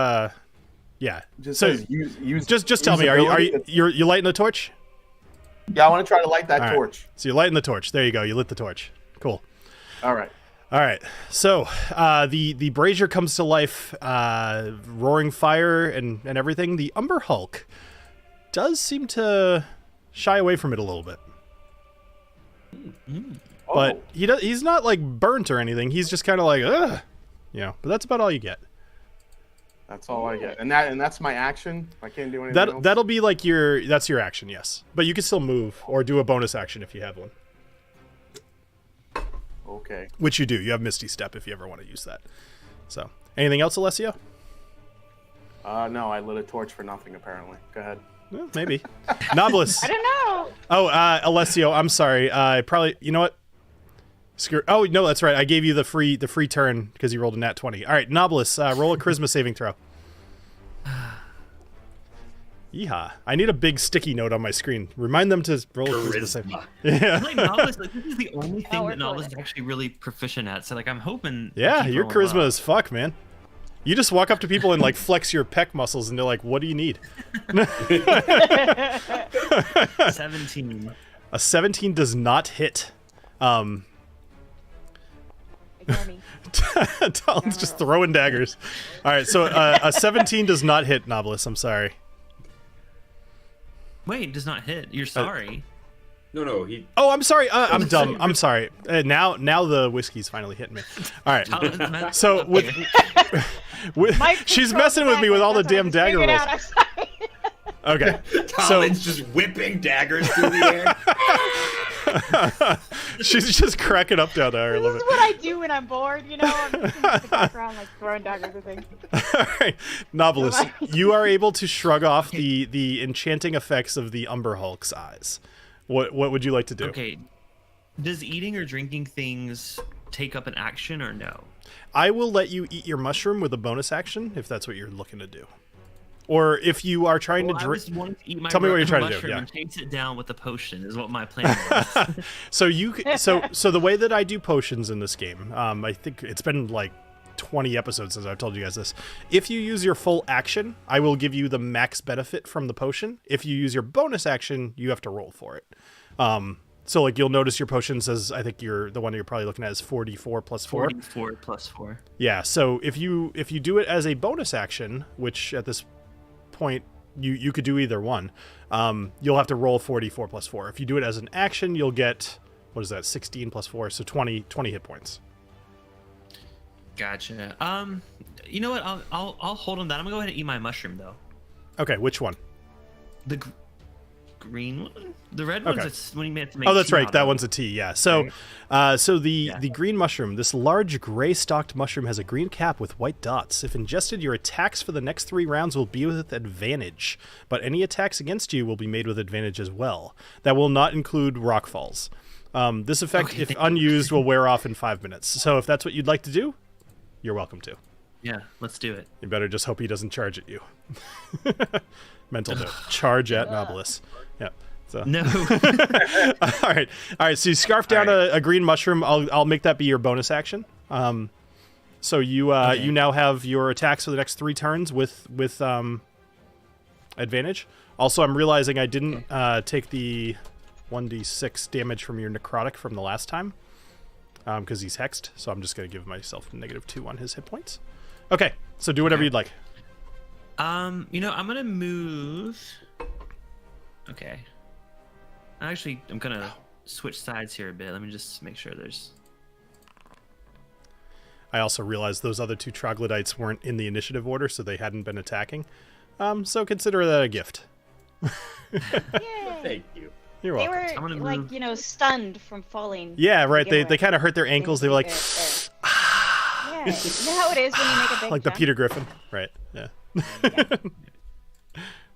yeah. Just So says use. just tell me, are you lighting the torch? Yeah, I want to try to light that All right. torch. So you're lighting the torch. There you go. You lit the torch. Cool. All right. All right. So the brazier comes to life, roaring fire and everything. The Umber Hulk does seem to shy away from it a little bit, but he's not like burnt or anything. He's just kind of like, ugh, But that's about all you get. That's all I get, and that's my action. I can't do anything else. That'll be like that's your action, yes. But you can still move or do a bonus action if you have one. Okay. Which you do. You have Misty Step if you ever want to use that. So, anything else, Alessio? No, I lit a torch for nothing apparently. Go ahead. Well, maybe. Knobolas. I don't know. Oh, Alessio, I'm sorry. Probably. You know what? Screw. Oh no, that's right. I gave you the free turn because you rolled a nat 20. All right, Knobolas, roll a charisma saving throw. Yeehaw! I need a big sticky note on my screen. Remind them to roll a charisma saving. Yeah. Like Knobolas, like this is the only thing we're that doing Knobolas is actually really proficient at. So like I'm hoping. Yeah, keep your rolling charisma well. is fuck, man. You just walk up to people and like flex your pec muscles, and they're like, "What do you need?" 17. A 17 does not hit. Ignore me. TaLin's just throwing daggers. All right, so a 17 does not hit Knobolas. I'm sorry. Wait, does not hit. You're sorry. No, he. Oh, I'm sorry. I'm dumb. I'm sorry. Now the whiskey's finally hitting me. All right. So with she's messing with me with all the damn dagger rolls. I'm sorry. Okay. TaLin's just whipping daggers through the air. She's just cracking up down there. I love This it. is what I do when I'm bored, I'm just in the background, like throwing daggers and things. All right, Knobolas, you are able to shrug off the enchanting effects of the Umber Hulk's eyes. What would you like to do? Okay. Does eating or drinking things take up an action or no? I will let you eat your mushroom with a bonus action if that's what you're looking to do. Or if you are trying to I drink, was wanting to eat my tell me what you're trying to do. mushroom Yeah. and chase it down with a potion is what my plan was. So so the way that I do potions in this game, I think it's been like 20 episodes since I've told you guys this. If you use your full action, I will give you the max benefit from the potion. If you use your bonus action, you have to roll for it. So like you'll notice your potion says, I think the one you're probably looking at is 4d4 plus 4. 44 plus 4. Yeah. So if you do it as a bonus action, which at this point you could do either one, you'll have to roll 4d4 plus 4. If you do it as an action, you'll get, what is that, 16 plus 4, so 20 hit points. Gotcha. You know what? I'll hold on that. I'm gonna go ahead and eat my mushroom though. Okay, which one? The green one. The red one's Okay. it's when you have to make. Oh, that's tea right. out That of. one's a T. Yeah. So, the green mushroom, this large gray-stalked mushroom, has a green cap with white dots. If ingested, your attacks for the next 3 rounds will be with advantage, but any attacks against you will be made with advantage as well. That will not include rock falls. This effect, if unused, will wear off in 5 minutes. So, if that's what you'd like to do, you're welcome to. Yeah, let's do it. You better just hope he doesn't charge at you. Mental note: charge at Knobolas. Yeah. So. No. All right. So you scarf down a green mushroom. I'll make that be your bonus action. So you you now have your attacks for the next 3 turns with advantage. Also, I'm realizing I didn't take the 1d6 damage from your necrotic from the last time because he's hexed. So I'm just gonna give myself -2 on his hit points. Okay. So do whatever you'd like. I'm gonna move. Okay. Actually, I'm gonna switch sides here a bit. Let me just make sure there's. I also realized those other 2 troglodytes weren't in the initiative order, so they hadn't been attacking. So consider that a gift. Yay. Thank you. You're They welcome. were gonna like, move. Stunned from falling. Yeah, to right. begin They with. kind of hurt their ankles. They were like, Yeah, you know how it is when you make a big like the jump? Peter Griffin. Right. Yeah.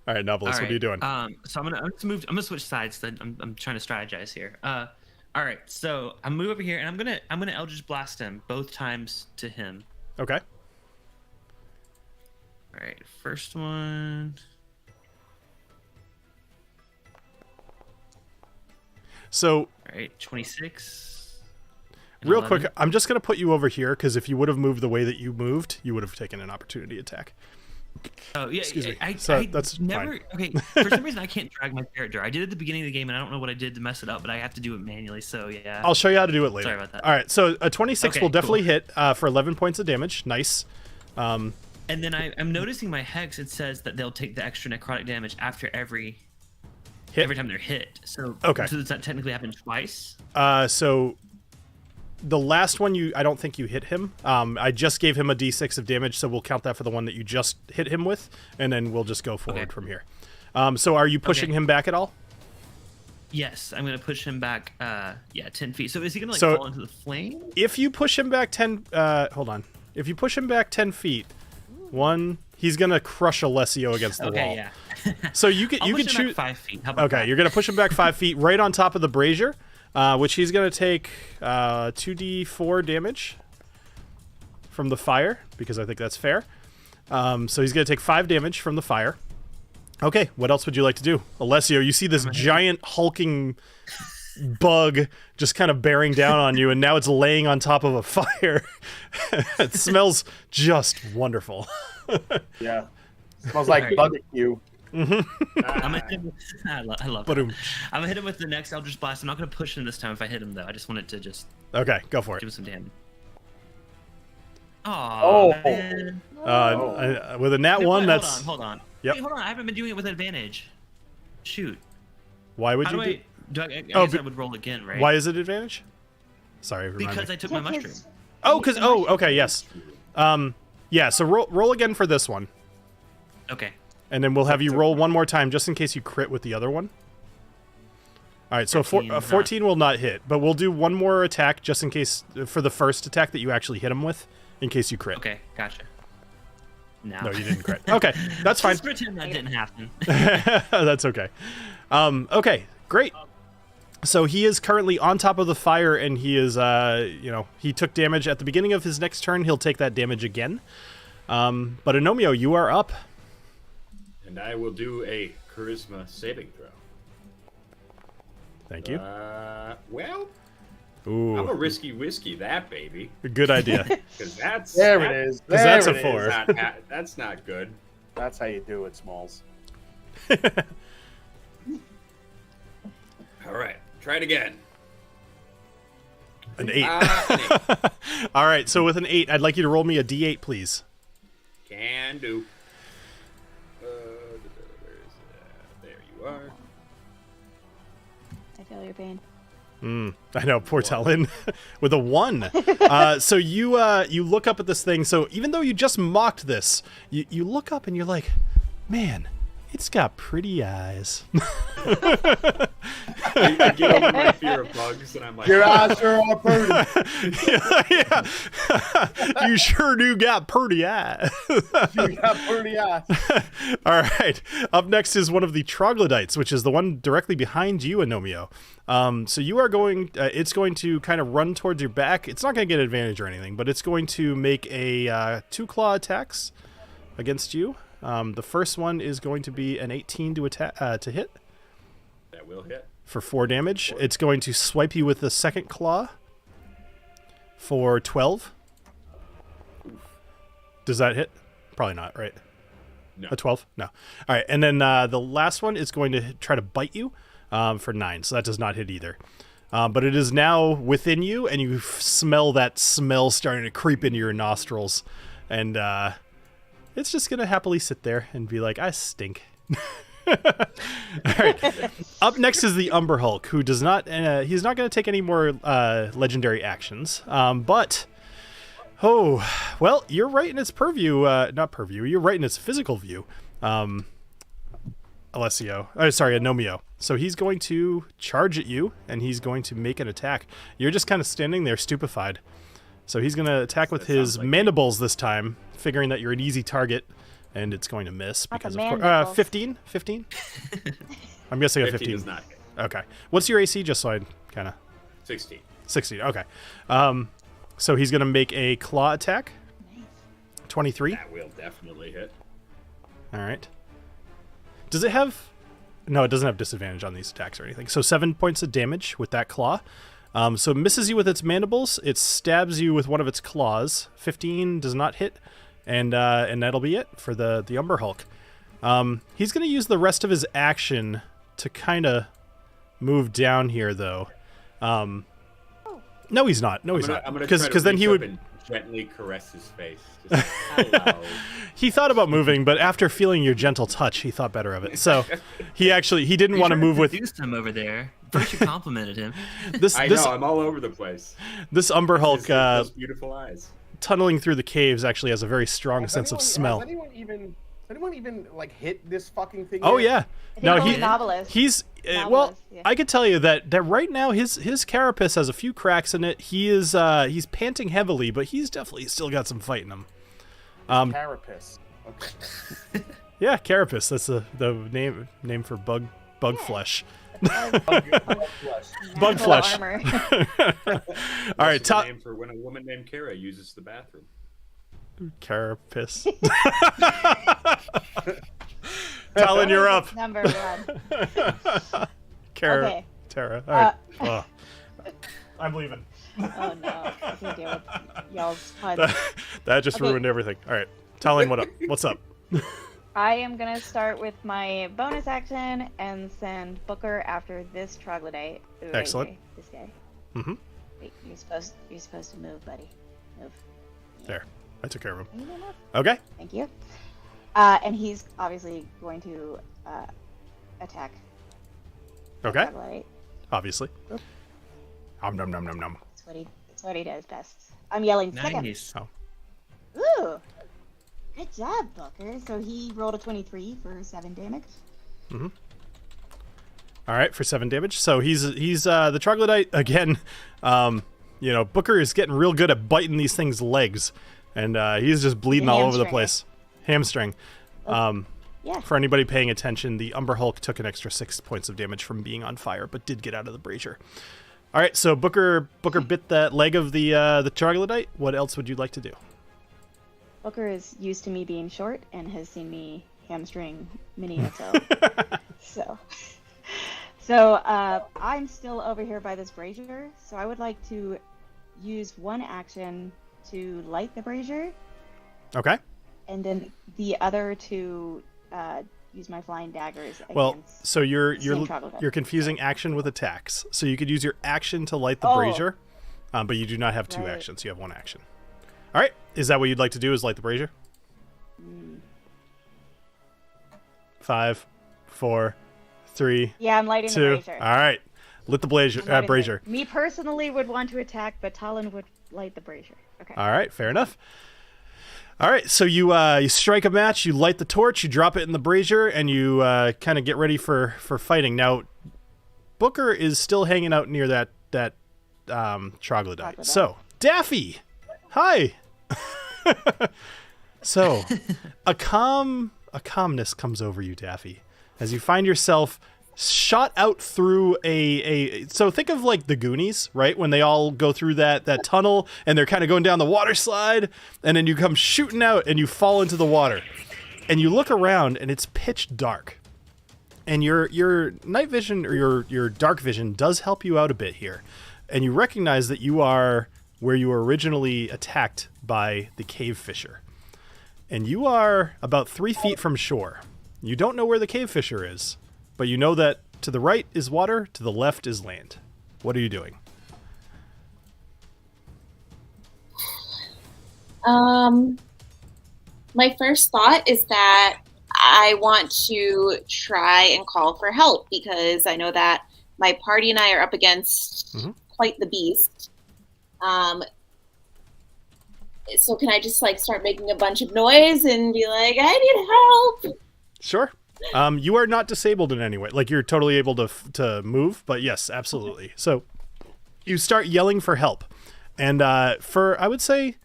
All right, Knobolas, what are you doing? So I'm gonna switch sides. Then I'm trying to strategize here. All right. So I move over here, and I'm gonna Eldritch Blast him both times to him. Okay. All right. First one. So, All right. 26. and real 11. quick, I'm just going to put you over here because if you would have moved the way that you moved, you would have taken an opportunity attack. Oh yeah, Excuse me. I That's never. fine. Okay, for some reason I can't drag my character. I did it at the beginning of the game, and I don't know what I did to mess it up, but I have to do it manually. So yeah. I'll show you how to do it later. Sorry about that. All right, so a 26 Okay, will definitely cool. hit for 11 points of damage. Nice. And then I'm noticing my hex. It says that they'll take the extra necrotic damage after every time they're hit. So Okay. So does that technically happen twice? So the last one, I don't think you hit him. I just gave him a d6 of damage, so we'll count that for the one that you just hit him with, and then we'll just go forward from here. So are you pushing him back at all? Yes, I'm gonna push him back. 10 feet. So is he gonna So- fall into the flame? If you push him back 10, hold on. If you push him back 10 feet, he's gonna crush Alessio against the wall. Okay, yeah. So you can I'll you push can him back choose. 5 feet. How about Okay, that? you're gonna push him back 5 feet, right on top of the brazier, which he's gonna take 2d4 damage from the fire because I think that's fair. So he's gonna take 5 damage from the fire. Okay, what else would you like to do, Alessio? You see this giant hulking bug just kind of bearing down on you, and now it's laying on top of a fire. It smells just wonderful. Yeah. Smells like Alright. barbecue. I'm gonna hit him with, I love that. Ba-doom. I'm gonna hit him with the next Eldritch Blast. I'm not gonna push him this time if I hit him though. I just wanted to just Okay, go for it. do some damage. Oh. Aw, man. With a nat Wait, 1, hold that's on, hold on. Yep. Wait, hold on. I haven't been doing it with advantage. Shoot. why would How you do do? I Oh, guess but- I would roll again, right? Why is it advantage? Sorry, remind Because me. I took my mushroom. Because- Okay, yes. Yeah, so roll again for this one, Okay. and then we'll have you roll one more time just in case you crit with the other one. All right, so 14 14 will not hit, but we'll do one more attack just in case for the first attack that you actually hit him with, in case you crit. Okay, gotcha. No. No, you didn't crit. Okay, that's fine. Just pretend that didn't happen. That's okay. Okay, great. So he is currently on top of the fire, and he is, he took damage at the beginning of his next turn. He'll take that damage again. But Agnomeio, you are up. And I will do a charisma saving throw. Thank you. Well, Ooh, I'm a risky whiskey, that baby. good idea. Because that's There it is. Because There that's a it is. 4. That's not good. That's how you do it, Smalls. All right, try it again. An 8. An 8. All right, so with an 8, I'd like you to roll me a d8, please. Can do. There you are. I feel your pain. I know, poor TaLin. With a 1. So you look up at this thing. So even though you just mocked this, you look up and you're like, man, it's got pretty eyes. I get over my fear of bugs, and I'm like, Your eyes sure are pretty. Yeah. You sure do got pretty eyes. You got pretty eyes. All right. Up next is one of the troglodytes, which is the one directly behind you, Agnomeio. So you are going. It's going to kind of run towards your back. It's not going to get advantage or anything, but it's going to make a 2 claw attacks against you. The first one is going to be an 18 to attack to hit. that will hit. For 4 damage. It's going to swipe you with the second claw for 12. Does that hit? Probably not, right? No. A 12? No. All right, and then the last one is going to try to bite you for 9, so that does not hit either. But it is now within you, and you smell that smell starting to creep into your nostrils. And it's just going to happily sit there and be like, I stink. All right. Up next is the Umber Hulk, who does not. He's not going to take any more legendary actions. But you're right in its purview. Not purview. You're right in its physical view. Agnomeio. So he's going to charge at you, and he's going to make an attack. You're just kind of standing there, stupefied. So he's going to attack with his mandibles this time, figuring that you're an easy target. And it's going to miss Not because the of course. mandibles. 15? 15? I'm guessing a 15. Does not hit. Okay. What's your AC? Just so I kind of. 16. 16. Okay. So he's going to make a claw attack. 23. That will definitely hit. All right. Does it have? No, it doesn't have disadvantage on these attacks or anything. So 7 points of damage with that claw. So it misses you with its mandibles. It stabs you with one of its claws. 15 does not hit. And that'll be it for the Umber Hulk. He's going to use the rest of his action to kind of move down here, though. No, he's not. No, he's not. Because then he would and gently caress his face. Just, hello. He thought about moving, but after feeling your gentle touch, he thought better of it. So he didn't want to move with. Introduced him over there. First, you complimented him. I know. I'm all over the place. This Umber Hulk. Those beautiful eyes. Tunneling through the caves actually has a very strong sense of smell. Has anyone even like hit this fucking thing? Oh yet? yeah, I think Knobolas. he's Knobolas, yeah. I could tell you that right now his carapace has a few cracks in it. He's panting heavily, but he's definitely still got some fight in him. Carapace. Okay. Yeah, carapace. That's the name for bug flesh. Bug flesh. Armor. All right, That's the name for when a woman named Kara uses the bathroom. Carapace. TaLin, you're up. Number 1. Kara. Okay. Tara. All right. I'm leaving. Oh no, I can't deal with y'all's puns. That just Okay. ruined everything. All right, TaLin, what up? What's up? I am gonna start with my bonus action and send Booker after this troglodyte. Right Excellent. here, this guy. Mm-hmm. Wait, you're supposed to move, buddy. Move. There, I took care of him. Can you move? Okay. Thank you. And he's obviously going to attack. Okay. Troglodyte. Obviously. Nom nom nom nom nom. That's what he does best. I'm yelling second. Nice. Oh. Ooh. Good job, Booker. So he rolled a 23 for 7 damage. Mm-hmm. All right, for 7 damage. So he's the troglodyte again. Booker is getting real good at biting these things' legs, and he's just bleeding all over the Hamstring. place. Hamstring. Yeah. For anybody paying attention, the Umber Hulk took an extra 6 points of damage from being on fire, but did get out of the brazier. All right, so Booker bit that leg of the troglodyte. What else would you like to do? Booker is used to me being short and has seen me hamstring many a so I'm still over here by this brazier, so I would like to use one action to light the brazier. Okay. And then the other to use my flying daggers. Well, against so you're the same troglodyte. you're confusing action with attacks. So you could use your action to light the brazier, but you do not have two actions. You have one action. All right. Is that what you'd like to do? Is light the brazier? 5, 4, 3. Yeah, I'm lighting 2. the brazier. All right. Lit the brazier. Me personally would want to attack, but TaLin would light the brazier. Okay. All right. Fair enough. All right, so you strike a match, you light the torch, you drop it in the brazier, and you kind of get ready for fighting. Now, Booker is still hanging out near that troglodyte. So, Daffy, hi. So, a calmness comes over you, Daffy, as you find yourself shot out through so think of like the Goonies, right? When they all go through that tunnel and they're kind of going down the water slide, and then you come shooting out and you fall into the water. And you look around and it's pitch dark. And your night vision or your dark vision does help you out a bit here. And you recognize that you are where you were originally attacked by the cave fisher. And you are about 3 feet from shore. You don't know where the cave fisher is, but you know that to the right is water, to the left is land. What are you doing? My first thought is that I want to try and call for help because I know that my party and I are up against quite the beast. So can I just start making a bunch of noise and be like, I need help? Sure. You are not disabled in any way. Like, you're totally able to move, but yes, absolutely. So you start yelling for help. And I would say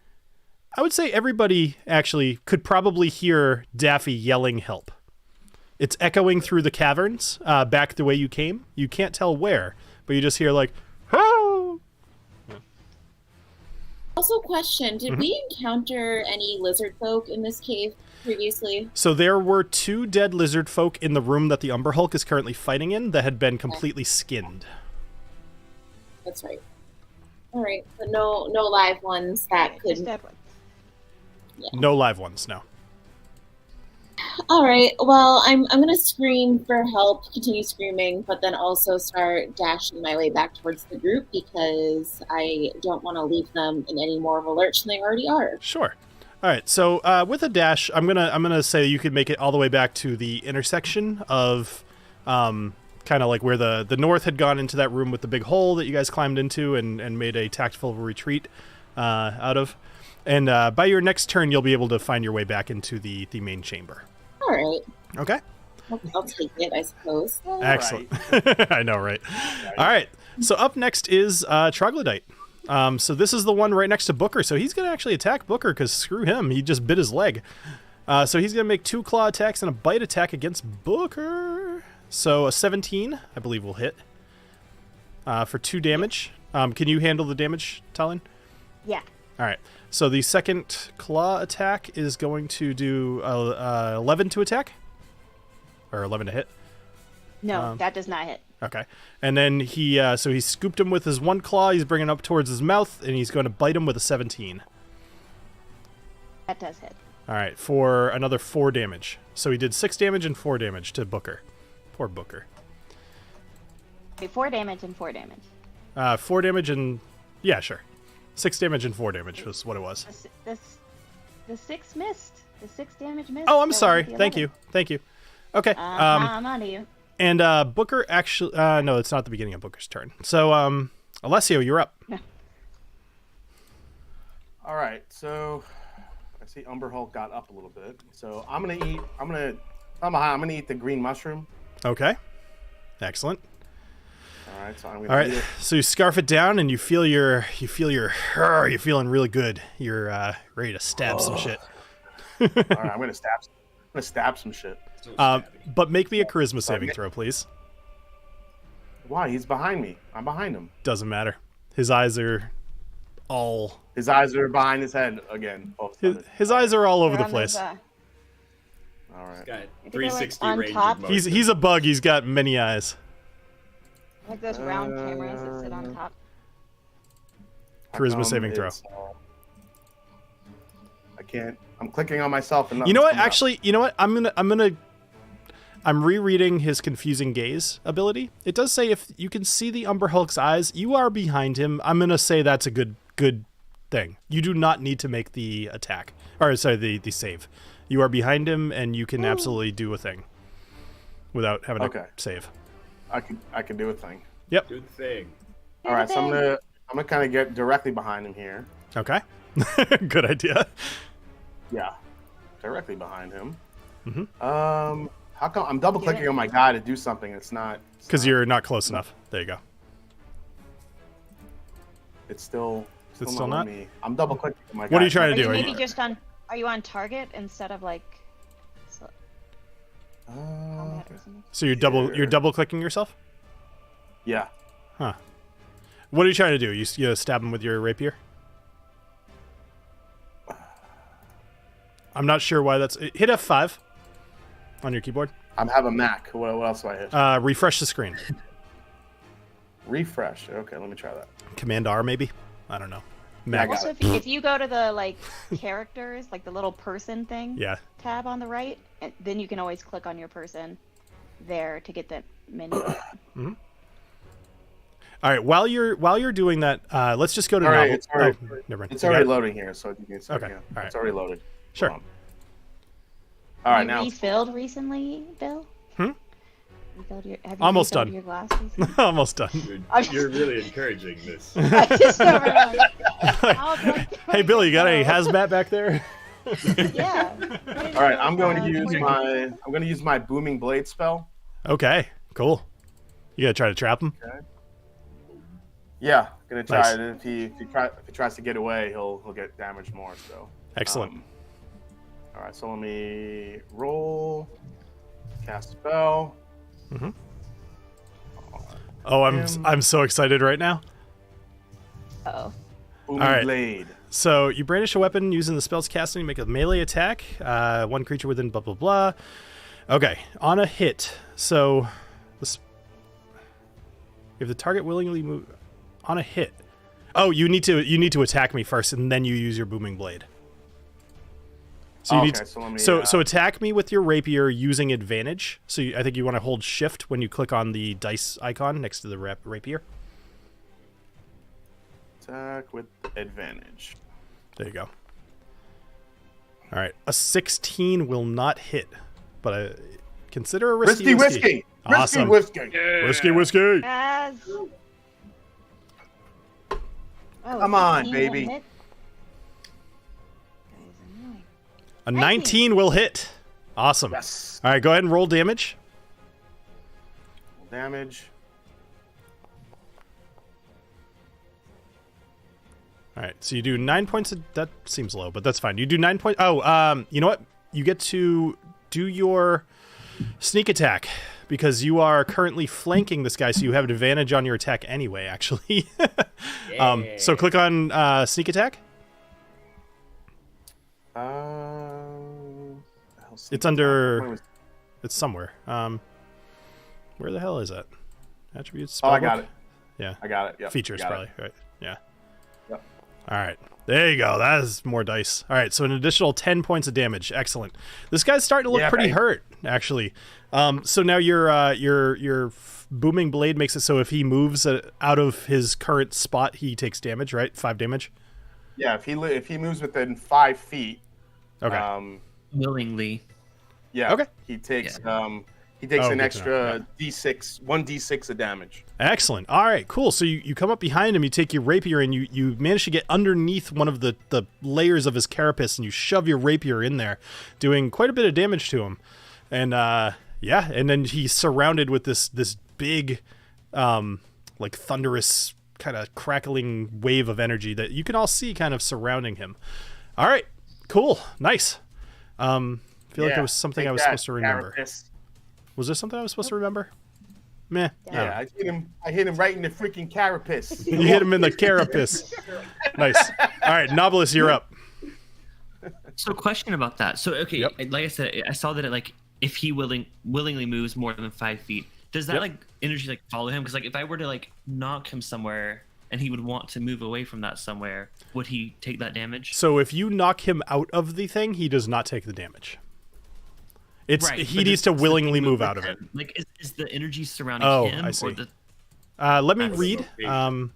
everybody actually could probably hear Daffy yelling help. It's echoing through the caverns back the way you came. You can't tell where, but you just hear like, "Help!" Also, question, did we encounter any lizard folk in this cave previously? So there were 2 dead lizard folk in the room that the Umber Hulk is currently fighting in that had been completely skinned. That's right. All right, but no live ones that could. Just dead ones. Yeah. No live ones, no. All right. Well, I'm gonna scream for help, continue screaming, but then also start dashing my way back towards the group because I don't want to leave them in any more of a lurch than they already are. Sure. All right. So with a dash, I'm gonna say you could make it all the way back to the intersection of, kind of like where the north had gone into that room with the big hole that you guys climbed into and made a tactful retreat out of. And by your next turn, you'll be able to find your way back into the main chamber. All right. Okay. I'll take it, I suppose. Excellent. I know, right? All right. So up next is Troglodyte. So this is the one right next to Booker. So he's going to actually attack Booker because screw him. He just bit his leg. So he's going to make 2 claw attacks and a bite attack against Booker. So a 17, I believe, will hit for 2 damage. Can you handle the damage, TaLin? Yeah. All right. So the second claw attack is going to do 11 to attack? Or 11 to hit? No, that does not hit. Okay. And then he scooped him with his 1 claw. He's bringing up towards his mouth, and he's going to bite him with a 17. That does hit. All right, for another 4 damage. So he did 6 damage and 4 damage to Booker. Poor Booker. Okay, 4 damage and 4 damage. 4 damage and... Yeah, sure. 6 damage and 4 damage was what it was. The 6 missed. The 6 damage missed. Oh, I'm That sorry. wasn't the Thank 11. you. Thank you. Okay. I'm on to you. And Booker actually... no, it's not the beginning of Booker's turn. So, Alessio, you're up. All right, so I see Umber Hulk got up a little bit. So I'm gonna eat the green mushroom. Okay. Excellent. All right, so I'm gonna All right, eat it. so you scarf it down, and you're feeling really good. You're ready to stab some shit. All right, I'm gonna stab. gonna stab some shit. So stabby. But make me a charisma saving throw, please. Why? He's behind me. I'm behind him. Doesn't matter. His eyes are all. His eyes are behind his head again. Oh, His eyes are all over They're the on those, place. all right. Got they're, 360 on range. top. of motion. He's a bug. He's got many eyes. Like those round cameras that sit on top. Charisma saving throw. I can't. I'm clicking on myself and You know what? nothing's Actually, you know what? I'm rereading his confusing gaze ability. It does say if you can see the Umber Hulk's eyes, you are behind him. I'm gonna say that's a good thing. You do not need to make the attack, or sorry, the save. You are behind him, and you can absolutely do a thing without having to save. I can do a thing. Yep. Good thing. All right, so I'm gonna kind of get directly behind him here. Okay. Good idea. Yeah, directly behind him. Mm-hmm. How come I'm double clicking on my guy to do something? It's not Because you're not close enough. There you go. It's still. Is it still not? Me. I'm double clicking on my guy. What are you trying to do? Are Are you you? maybe just on? Are you on target instead of like? Combat or something? So you're double clicking yourself? Yeah. Huh. What are you trying to do? You stab him with your rapier? I'm not sure why that's... Hit F5 on your keyboard. I have a Mac. What else do I hit? Refresh the screen. Refresh. Okay, let me try that. Command R, maybe? I don't know. I Mac. got Also, if you go to the like characters, like the little person thing Yeah. tab on the right, and then you can always click on your person there to get the menu. All right. While you're doing that, let's just go to All right, novel. it's already, never mind. it's You already got it? loading here, so you can start. Okay, Yeah, all right. It's already loaded. Sure. Hold on. All right, Have you now. refilled recently, Bill? Have you Almost refilled done. your glass recently? Almost done. You're really encouraging this. I just don't remember. I was like, Hey, Bill, you got any hazmat back there? Yeah. All right, I'm going to use my booming blade spell. Okay. Cool. You gotta try to trap him. Yeah, gonna try Nice. it. If he tries to get away, he'll get damaged more. So Excellent. all right, so let me roll, cast spell. Oh, I'm so excited right now. Oh. Booming All right. blade. So you brandish a weapon using the spell's casting to make a melee attack. One creature within blah blah blah. Okay, on a hit. So this, if the target willingly move on a hit. Oh, you need to attack me first, and then you use your booming blade. So you need to, so let me, so attack me with your rapier using advantage. So I think you want to hold shift when you click on the dice icon next to the rapier. attack with advantage. There you go. All right, a 16 will not hit, but consider a risky whiskey. Awesome. Risky Whiskey. Yes. Oh, Come on, 16 baby. will hit? That is annoying. A 19 will hit. Awesome. Yes. All right, go ahead and roll damage. Damage. All right, so you do 9 points. That seems low, but that's fine. You do 9 points. Oh, you know what? You get to do your sneak attack because you are currently flanking this guy, so you have an advantage on your attack anyway, actually. So click on sneak attack. It's under... It's somewhere. Where the hell is it? Attributes. Oh, I spellbook? got it. Yeah. I got it. Yep. Features, got probably. it. Right. Yeah. Yep. All right. There you go. That is more dice. All right. So an additional 10 points of damage. Excellent. This guy's starting to look pretty hurt, actually. So now your booming blade makes it so if he moves out of his current spot, he takes damage, right? 5 damage. Yeah. If he moves within 5 feet. Okay. Willingly. Yeah. Okay. He takes Oh, an good to know. extra D6, 1d6 of damage. Excellent. All right, cool. So you come up behind him, you take your rapier, and you manage to get underneath one of the layers of his carapace, and you shove your rapier in there, doing quite a bit of damage to him. And and then he's surrounded with this big, like thunderous kind of crackling wave of energy that you can all see kind of surrounding him. All right, cool, nice. feel like it was something take I was that, supposed to remember. carapace. Was there something I was supposed to remember? Meh. Yeah, I hit him right in the freaking carapace. You hit him in the carapace. Nice. All right, Knobolas, you're up. So, question about that. So, okay, Yep. like I said, I saw that if he willingly moves more than 5 feet, does that energy follow him? Because if I were to knock him somewhere and he would want to move away from that somewhere, would he take that damage? So if you knock him out of the thing, he does not take the damage. He needs to willingly move out of it. Is the energy surrounding him? I see. Or the... Let me read. Comes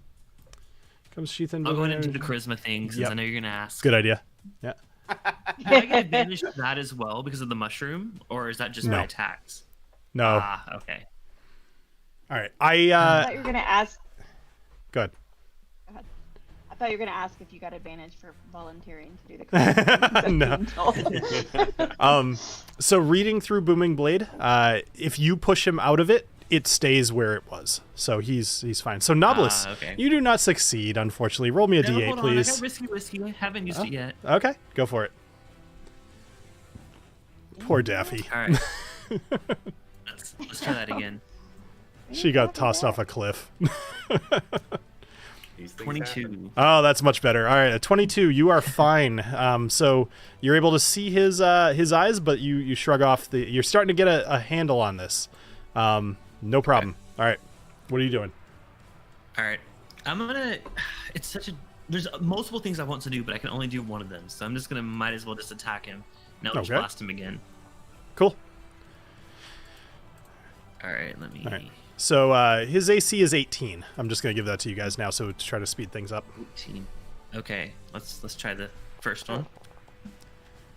Sheath and I'll go ahead and do the charisma thing since I know you're gonna ask. Good idea. Yeah. Do I get advantage to that as well because of the mushroom, or is that just my attacks? No. Okay. All right. I thought you were gonna ask. Go ahead. I thought you were gonna ask if you got advantage for volunteering to do the. No. So reading through Booming Blade, if you push him out of it, it stays where it was. So he's fine. So Knobolas, you do not succeed, unfortunately. Roll me a D8, please. I got risky. I haven't used it yet. Okay, go for it. Poor Daffy. All right. Let's try that again. She got tossed off a cliff. 22. Oh, that's much better. All right, at 22, you are fine. So you're able to see his eyes, but you shrug off the. You're starting to get a handle on this. No problem. All right, what are you doing? All right, I'm gonna. It's such a. There's multiple things I want to do, but I can only do one of them. So I'm just gonna might as well just attack him. Now let's blast him again. Cool. All right, let me. All right. So his AC is 18. I'm just gonna give that to you guys now, so to try to speed things up. 18. Okay, let's try the first one.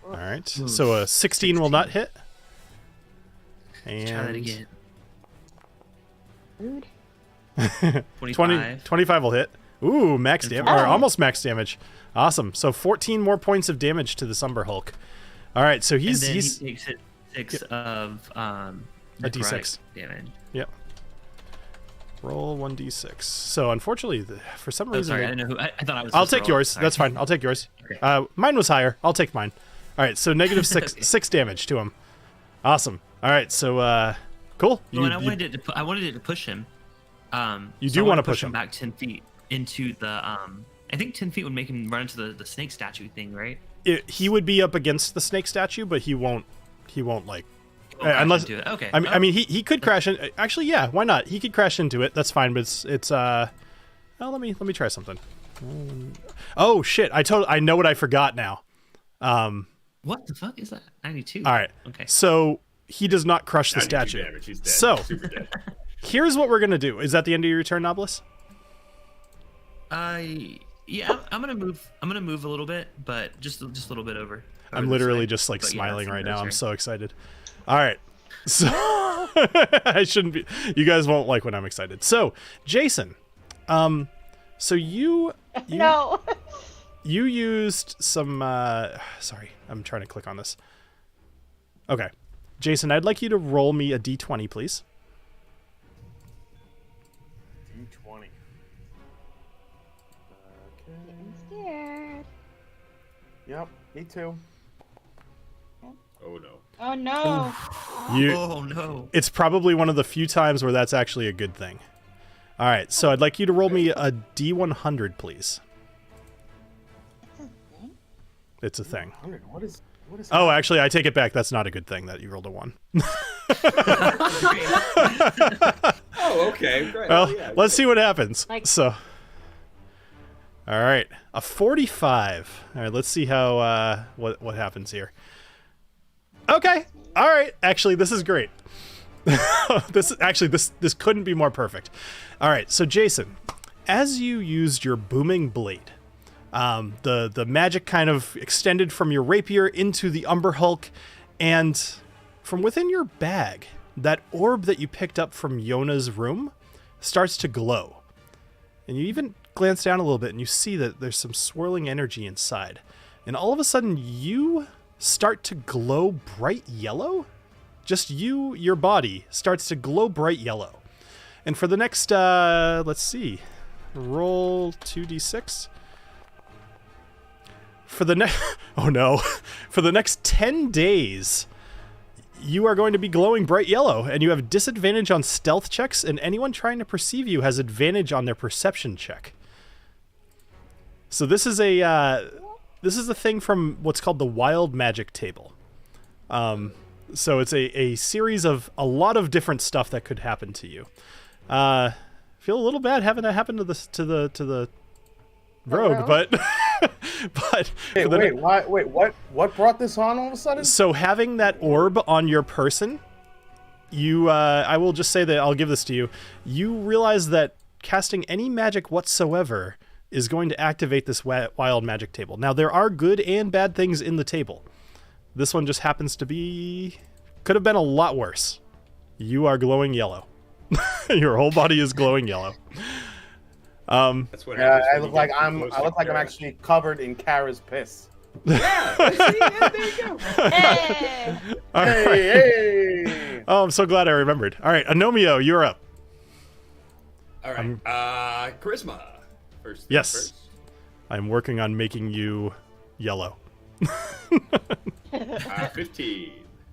All right. So a 16 will not hit. And Let's try that again. Rude. 25 will hit. Ooh, max damage, or almost max damage. Awesome. So 14 more points of damage to the Umber Hulk. All right, so he he's takes it 6 of a D6 damage. Yep. Roll 1d6. So unfortunately, for some reason, sorry, I didn't know who. I thought I was. I'll take yours. That's fine. I'll take yours. Okay. Mine was higher. I'll take mine. All right, so negative 6 damage to him. Awesome. All right, so cool. I wanted it to push him. You so do want to push him back 10 feet into the. I think 10 feet would make him run into the snake statue thing, right? He would be up against the snake statue, but he won't unless okay. I mean he could crash in. Actually, yeah, why not? He could crash into it. That's fine. But it's oh, let me try something. Oh shit! I know what I forgot now. What the fuck is that? 92. All right. Okay. So he does not crush the statue. Damage. He's dead. So Super dead. here's what we're gonna do. Is that the end of your turn, Knobolas? Yeah, I'm gonna move a little bit, but just a little bit over. I'm literally just like smiling right now. I'm so excited. All right. So I shouldn't be. You guys won't like when I'm excited. So Jason, so you No. You used some. Sorry, I'm trying to click on this. Okay, Jason, I'd like you to roll me a d20, please. D20. Getting scared. Yep, me too. Oh no. Oh no. Oh no. It's probably one of the few times where that's actually a good thing. All right, so I'd like you to roll me a d100, please. It's a thing. What is Oh, actually, I take it back. That's not a good thing that you rolled a 1. Oh, okay. Great. Well, yeah, let's see what happens. Like- So, all right, a 45. All right, let's see how what happens here. Okay, all right. Actually, this is great. This couldn't be more perfect. All right, so Jason, as you used your booming blade, the magic kind of extended from your rapier into the Umber Hulk, and from within your bag, that orb that you picked up from Yona's room starts to glow. And you even glance down a little bit and you see that there's some swirling energy inside. And all of a sudden you start to glow bright yellow. Just your body starts to glow bright yellow. And for the next, let's see, roll 2d6. For the next, oh no, for the next 10 days, you are going to be glowing bright yellow, and you have disadvantage on stealth checks, and anyone trying to perceive you has advantage on their perception check. So this is a thing from what's called the Wild Magic table. So it's a series of a lot of different stuff that could happen to you. Feel a little bad having that happen to the rogue, but but what brought this on all of a sudden? So having that orb on your person, you I will just say that I'll give this to you. You realize that casting any magic whatsoever is going to activate this Wild Magic table. Now there are good and bad things in the table. This one just happens to be... could have been a lot worse. You are glowing yellow. Your whole body is glowing yellow. That's what happens I when look you like get I'm close I to look like I'm Kara. actually covered in Kara's piss. Yeah, there you go. Hey! All right. Hey! Oh, I'm so glad I remembered. All right, Agnomeio, you're up. All right. Charisma. First. Yes. First. I'm working on making you yellow. 15.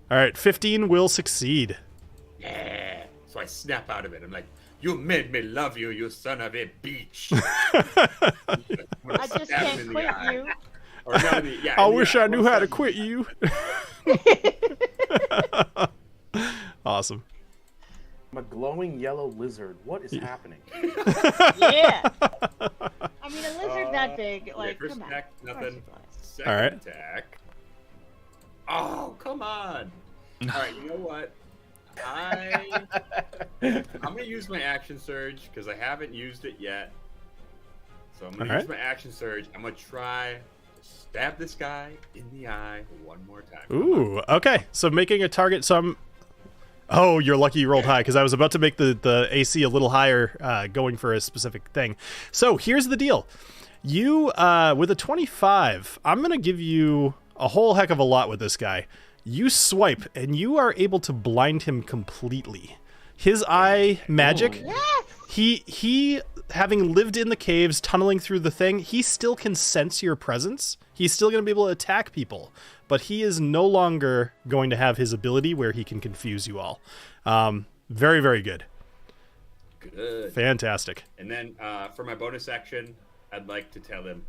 All right, 15 will succeed. Yeah. So I snap out of it. I'm like, you made me love you, you son of a bitch. I just can't quit you. Or no, in the, yeah, I in the wish eye. I knew how to quit you. Awesome. I'm a glowing yellow lizard. What is happening? Yeah. I mean, a lizard that big, like, first come on. attack, Of course nothing. it flies. Second All right. attack. Oh, come on. All right, you know what? I'm gonna use my action surge because I haven't used it yet. So I'm gonna All use my action surge. I'm gonna try to stab this guy in the eye one more time. Ooh, okay. So making a target, so I'm... Oh, you're lucky you rolled high, because I was about to make the AC a little higher, going for a specific thing. So here's the deal. You, with a 25, I'm going to give you a whole heck of a lot with this guy. You swipe, and you are able to blind him completely. His eye magic, Yes! he having lived in the caves, tunneling through the thing, he still can sense your presence. He's still going to be able to attack people, but he is no longer going to have his ability where he can confuse you all. Very, very good. Good. Fantastic. And then for my bonus action, I'd like to tell him,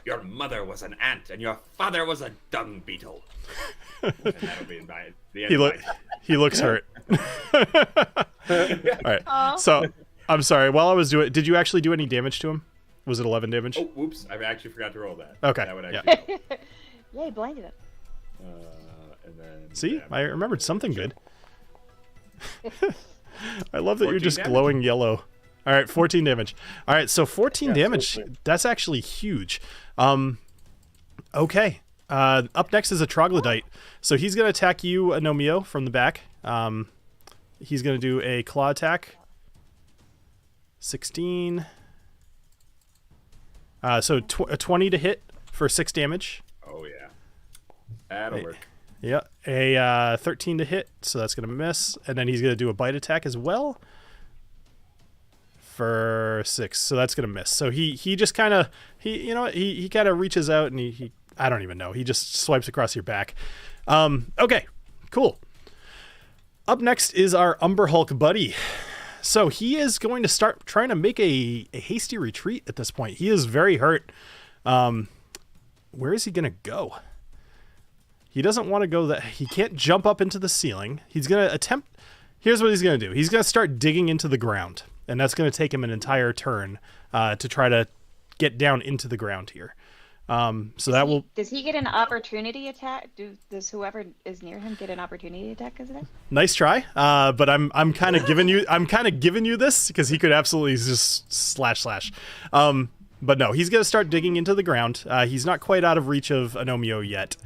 your mother was an ant and your father was a dung beetle. And that'll be the end of He looks hurt. All right. Aw. So, I'm sorry. While I was doing it, did you actually do any damage to him? Was it 11 damage? Oh, whoops! I actually forgot to roll that. Okay, That would yeah. actually help. Yay, blinded it. And then See, yeah. I remembered something good. I love that you're 14 just damage. glowing yellow. All right, 14 damage. All right, so 14 damage. absolutely. That's actually huge. Okay. Up next is a troglodyte. So he's going to attack you, Agnomeio, from the back. He's going to do a claw attack. 16. So a 20 to hit for 6 damage. Oh yeah, that'll work. Yeah, a 13 to hit, so that's going to miss. And then he's going to do a bite attack as well for 6, so that's going to miss. So he just kind of, he kind of reaches out and he I don't even know. He just swipes across your back. Okay, cool. Up next is our Umber Hulk buddy. So he is going to start trying to make a hasty retreat at this point. He is very hurt. Where is he going to go? He doesn't want to go that. He can't jump up into the ceiling. He's going to attempt. Here's what he's going to do. He's going to start digging into the ground. And that's going to take him an entire turn to try to get down into the ground here. So that will. Does he get an opportunity attack? Does whoever is near him get an opportunity attack because of that? Nice try. But I'm kind of giving you this because he could absolutely just slash. But no, he's going to start digging into the ground. He's not quite out of reach of Agnomeio yet,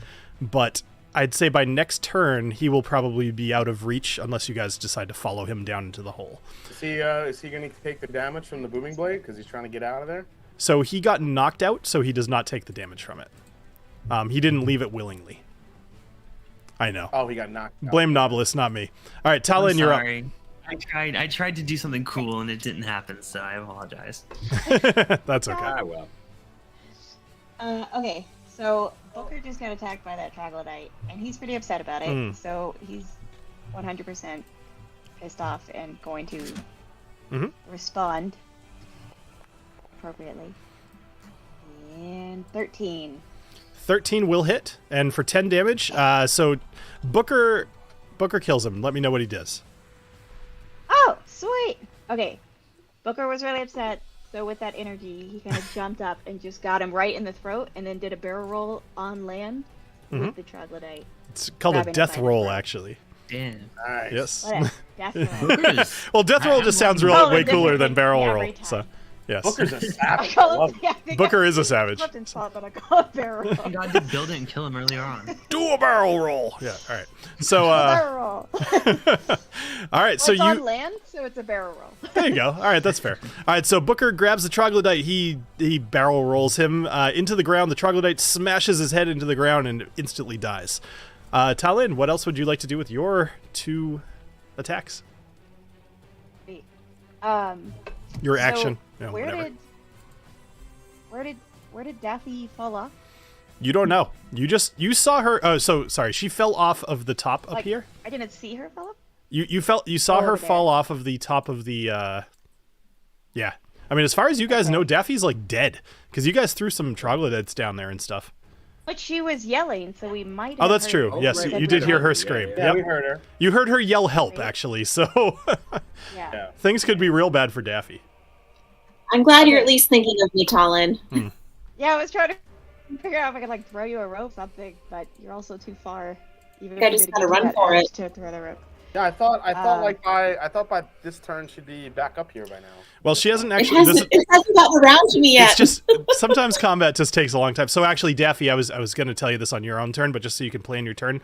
but I'd say by next turn he will probably be out of reach unless you guys decide to follow him down into the hole. Is he going to take the damage from the booming blade because he's trying to get out of there? So he got knocked out, so he does not take the damage from it. He didn't leave it willingly. I know. Oh, he got knocked out. Blame Knobolas, not me. All right, I'm TaLin, you're up. sorry. I tried to do something cool and it didn't happen, so I apologize. That's okay. Ah, well. Okay, so Booker just got attacked by that troglodyte, and he's pretty upset about it. So he's 100% pissed off and going to Mhm. respond appropriately. And 13. 13 will hit, and for 10 damage. So Booker kills him. Let me know what he does. Oh, sweet. Okay. Booker was really upset, so with that energy, he kind of jumped up and just got him right in the throat, and then did a barrel roll on land with the troglodyte. It's called a Grabbing death him by the roll, throat. actually. Damn. Nice. Yes. Whatever. Death roll. Booker is- Well, death roll just sounds real, Oh, way different cooler than thing. barrel Yeah, roll. every time. So, yes. Booker's a I savage. I call love it, it. yeah, I think Booker I- is a savage. Clifton's fault, but I call it barrel roll. Thank God you build it and kill him earlier on. Do a barrel roll. Yeah. All right. So, Barrel roll. all right. So It's on you. land, so it's a barrel roll. There you go. All right, that's fair. All right, so Booker grabs the troglodyte. He barrel rolls him into the ground. The troglodyte smashes his head into the ground and instantly dies. TaLin, what else would you like to do with your 2 attacks? Wait. Your So, action? No, where whatever. did Daffy fall off? You don't know. You saw her. Oh, so sorry. She fell off of the top up Like, here. I didn't see her fall off. You saw Oh, her over fall there. off of the top of the. Yeah. I mean, as far as you guys know, Daffy's like dead because you guys threw some troglodytes down there and stuff. But she was yelling, so we might. Oh, have that's heard true. her. Yes, right. you did hear her Yeah, scream. yeah. Yeah, Yep. we heard her. You heard her yell help, Right. actually, so Yeah. Yeah. things could be real bad for Daffy. I'm glad you're at least thinking of me, TaLin. Yeah, I was trying to figure out if I could like throw you a rope, something, but you're also too far. Even I if you just did gotta get run that for edge it. to throw the rope. Yeah, I thought Um, by this turn she'd be back up here by now. Well, she hasn't It actually. hasn't gotten around to me yet. It's just sometimes combat just takes a long time. So actually, Daffy, I was going to tell you this on your own turn, but just so you can plan your turn.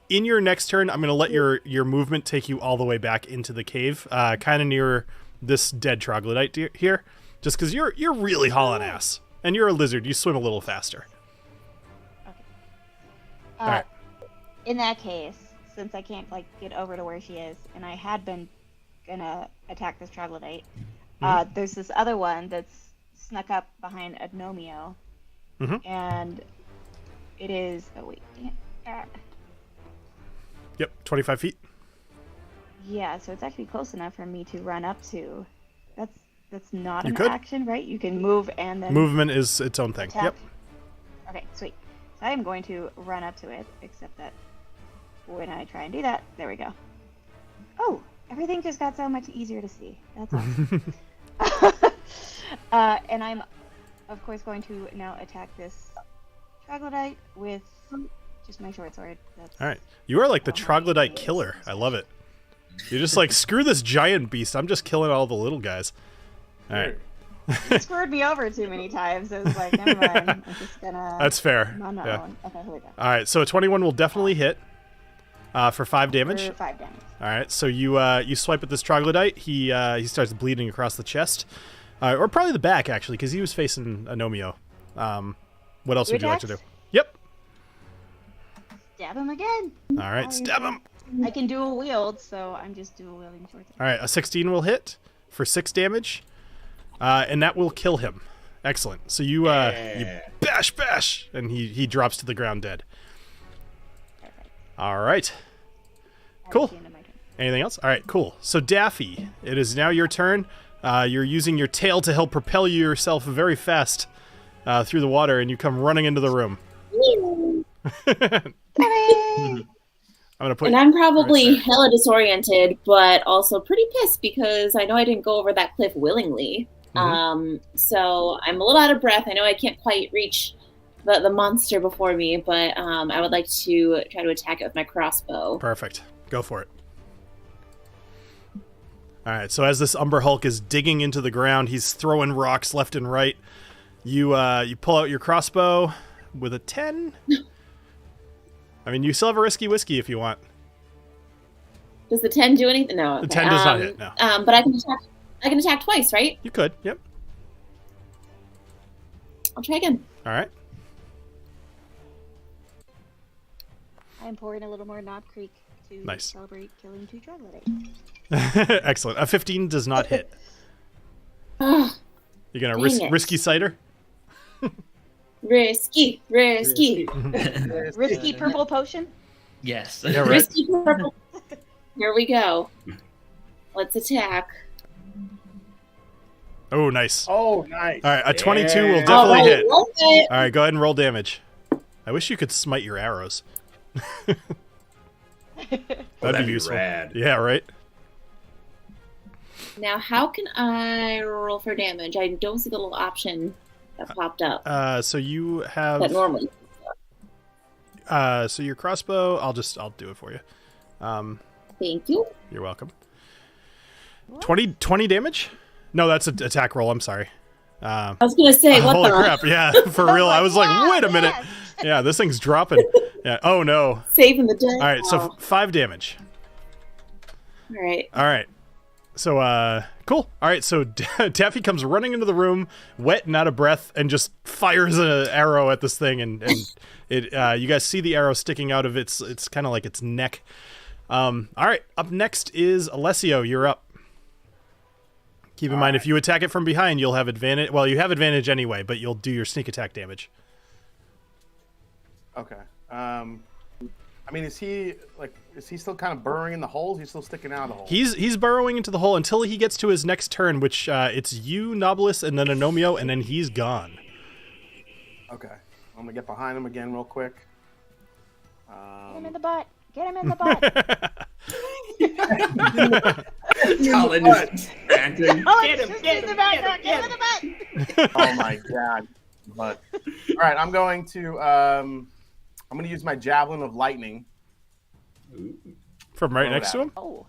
In your next turn, I'm going to let your movement take you all the way back into the cave, kind of near this dead troglodyte here, just because you're really hauling ass, and you're a lizard. You swim a little faster. Alright. In that case, since I can't like get over to where she is, and I had been gonna attack this troglodyte, there's this other one that's snuck up behind Agnomeio, and it is. Oh wait, dang it. Yep, 25 feet. Yeah, so it's actually close enough for me to run up to. That's not You an could. action, right? You can move and then Movement is its own thing. attack. Yep. Okay, sweet. So I am going to run up to it, except that when I try and do that, there we go. Oh, everything just got so much easier to see. That's awesome. And I'm, of course, going to now attack this troglodyte with just my short sword. That's All right. You are like the Oh my troglodyte goodness. killer. I love it. You're just like, screw this giant beast. I'm just killing all the little guys. All right. You screwed me over too many times. It was like, never mind. I'm just gonna. That's fair. I'm on my Yeah. own. Okay, here we go. All right. So a 21 will definitely hit for 5 damage. For 5 damage. All right. So you swipe at this troglodyte. He starts bleeding across the chest, or probably the back actually, because he was facing Agnomeio. What else You would you like to do? attacks? Yep. Stab him again. All right. Stab him. I can dual wield, so I'm just dual wielding short sword. All right. A 16 will hit for 6 damage, and that will kill him. Excellent. So you bash, and he drops to the ground dead. Perfect. All right. That Cool. was the end of my turn. Anything else? All right, cool. So Daffy, it is now your turn. You're using your tail to help propel yourself very fast through the water, and you come running into the room. I'm gonna put. And I'm probably right hella disoriented, but also pretty pissed because I know I didn't go over that cliff willingly. So I'm a little out of breath. I know I can't quite reach the monster before me, but I would like to try to attack it with my crossbow. Perfect. Go for it. All right. So as this Umber Hulk is digging into the ground, he's throwing rocks left and right. You pull out your crossbow with a 10. I mean, you still have a risky whiskey if you want. Does the 10 do anything? No. The okay. 10 does not hit, no. But I can attack. I can attack twice, right? You could. Yep. I'll try again. All right. I'm pouring a little more Knob Creek to Nice. celebrate killing 2 troglodytes. Excellent. A 15 does not hit. Ah, You're gonna Dang it. risky cider. risky. Risky purple potion? Yes. Yeah, right. Risky purple. Here we go. Let's attack. Oh, nice. Oh, nice. All right, a 22 will Yeah. definitely All right, hit. love it. All right, go ahead and roll damage. I wish you could smite your arrows. That'd be useful. rad. Yeah, right? Now, how can I roll for damage? I don't see the little option that popped up. So you have... That normally. So your crossbow, I'll do it for you. Thank you. You're welcome. 20 damage? No, that's an attack roll. I'm sorry. I was gonna say, what Holy the? crap! Yeah, for real. I was like, wait a minute. Yes. Yeah, this thing's dropping. Yeah. Oh no. Saving the day. All right. So 5 damage. All right. All right. So cool. All right. So Taffy comes running into the room, wet and out of breath, and just fires an arrow at this thing, and it. You guys see the arrow sticking out of its kind of like its neck. All right. Up next is Alessio. You're up. Keep in mind, if you attack it from behind, you'll have advantage. Well, you have advantage anyway, but you'll do your sneak attack damage. Okay. I mean, is he still kind of burrowing in the holes? He's still sticking out of the hole. He's burrowing into the hole until he gets to his next turn, which it's you, Knobolas, and then Agnomeio, and then he's gone. Okay. I'm gonna get behind him again real quick. Get him in the butt. Get him in the butt. TaLin is panting. Oh, get him in the back. Get him in the butt. Oh my god. But all right, I'm going to use my javelin of lightning. From right Throw it next at to him? Oh,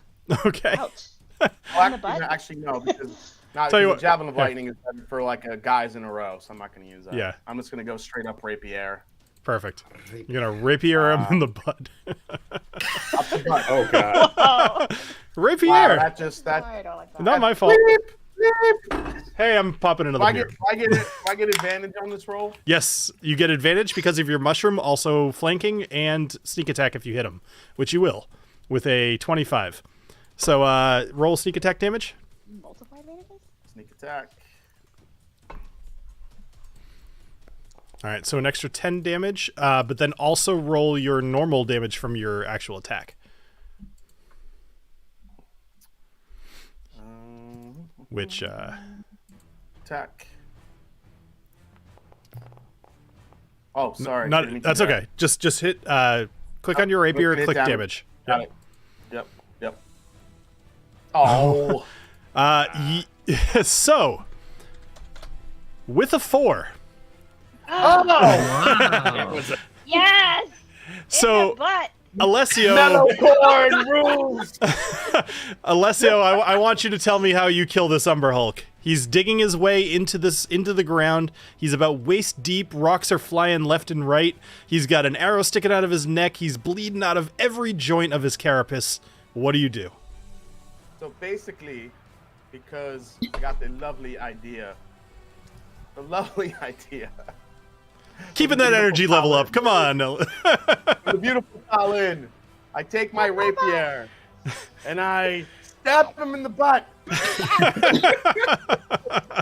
Okay. ouch. Well, In the butt? actually, no, because Tell you the what- javelin of yeah. lightning is better for like a guys in a row, so I'm not going to use that. Yeah. I'm just going to go straight up rapier. Perfect. You're going to rapier him in the butt. Up the butt. Oh god. Oh, Rapier! Wow, that I don't like that. Not my fault. Hey, I'm popping Do another I beer. get advantage on this roll? Yes, you get advantage because of your mushroom, also flanking, and sneak attack if you hit him, which you will, with a 25. So roll sneak attack damage. Multiply advantages? Sneak attack. All right, so an extra 10 damage, but then also roll your normal damage from your actual attack, which... Attack. Oh, sorry. Not, Didn't mean to that's do that. okay. Just hit, click on your rapier, hit click down. damage. Got it. Yep. Oh. So, with a 4... It was a Yes! So, In the butt. Alessio, Metalcore rules. Alessio, I want you to tell me how you kill this Umber Hulk. He's digging his way into the ground. He's about waist deep. Rocks are flying left and right. He's got an arrow sticking out of his neck. He's bleeding out of every joint of his carapace. What do you do? So basically, because I got the lovely idea. Keeping that energy level up. Come on. The beautiful TaLin. I take my rapier and I stab him in the butt.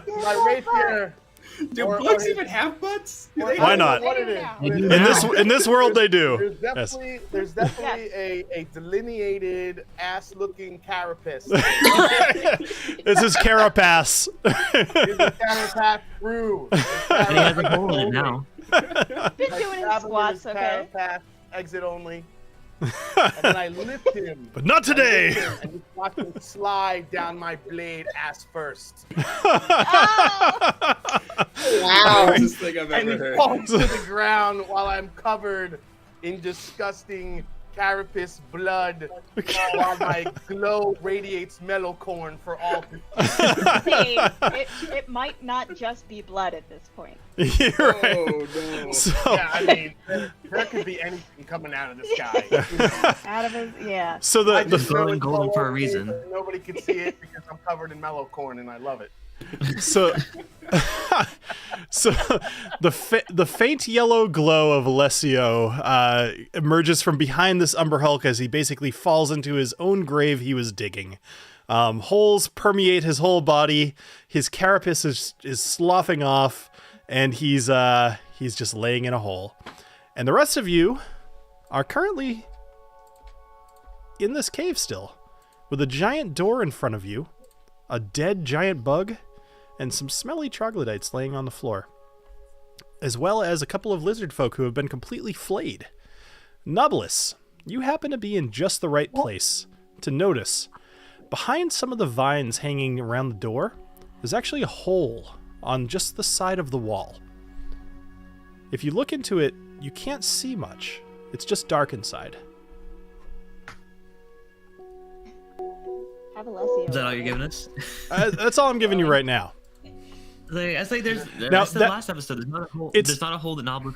My rapier. do Or- bugs or- even have butts? Do they Why have- not? What it is. They do In now. this world, they do. There's Yes. definitely a delineated ass-looking carapace. This is carapace. There's a carapace through. And he has a hole in it now. Been doing his squats, okay? Carapace, exit only. And then I lift him. But not today. And just watch him slide down my blade ass first. Wow. Craziest thing I've And he ever heard. falls to the ground while I'm covered in disgusting carapace blood while my glow radiates mellow corn for all to see. It might not just be blood at this point. You're right. Oh no. So, Yeah, I mean, there could be anything coming out of this guy. Out of his, yeah. so I the just throw glowing it golden all for a over me reason. so nobody can see it because I'm covered in mellow corn and I love it. So, so the faint yellow glow of Alessio emerges from behind this Umber Hulk as he basically falls into his own grave he was digging. Holes permeate his whole body. His carapace is sloughing off, and he's just laying in a hole. And the rest of you are currently in this cave still, with a giant door in front of you, a dead giant bug, and some smelly troglodytes laying on the floor, as well as a couple of lizard folk who have been completely flayed. Knobolas, you happen to be in just the right place to notice, behind some of the vines hanging around the door, there's actually a hole on just the side of the wall. If you look into it, you can't see much. It's just dark inside. Have Alessio. Is that all you're giving us? That's all I'm giving you right now. Like, I think there's. Now, I said that- last episode. There's not a hole. It's- There's not a hole that Knobolas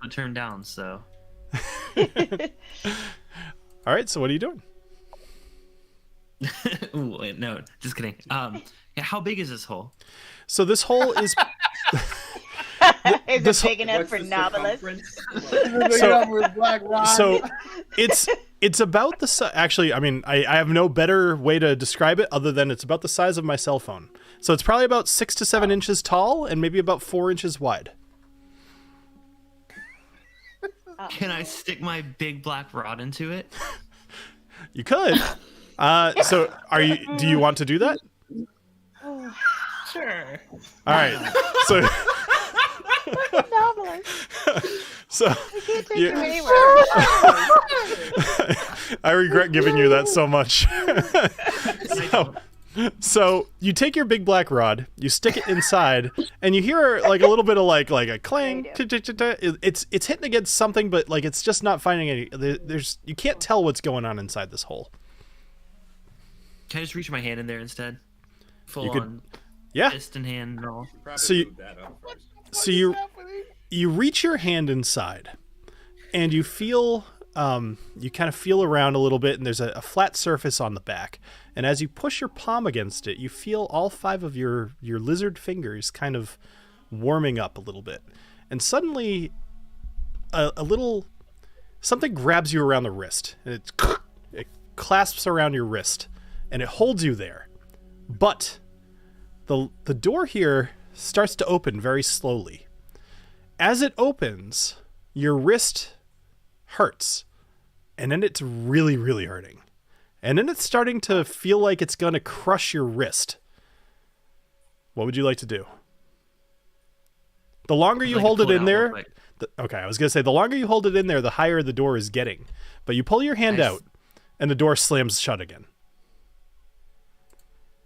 could turn down. So. All right, so what are you doing? Ooh, wait, no, just kidding. Yeah, how big is this hole? So this hole is Is This- it big enough What's for the Knobolas? circumference? so it's about the size. Actually, I mean, I have no better way to describe it other than it's about the size of my cell phone. So it's probably about 6 to 7 inches tall and maybe about 4 inches wide. Can I stick my big black rod into it? You could. So do you want to do that? Sure. All right. So Knobolas. so Can't take you- you anywhere. I regret giving you that so much. So you take your big black rod, you stick it inside, and you hear like a little bit of like a clang. It's hitting against something, but like it's just not finding any. There's you can't tell what's going on inside this hole. Can I just reach my hand in there instead? Full could- on Yeah. fist and hand and all. Probably So you- move that up first. So you reach your hand inside, and you feel you kind of feel around a little bit, and there's a flat surface on the back. And as you push your palm against it, you feel all 5 of your lizard fingers kind of warming up a little bit. And suddenly, a little something grabs you around the wrist, and it clasps around your wrist, and it holds you there. But the door here starts to open very slowly. As it opens, your wrist hurts, and then it's really, really hurting. And then it's starting to feel like it's going to crush your wrist. What would you like to do? The longer you I'd like to hold it pull it in out there, real quick. okay, I was going to say, the longer you hold it in there, the higher the door is getting. But you pull your hand Nice. out, and the door slams shut again.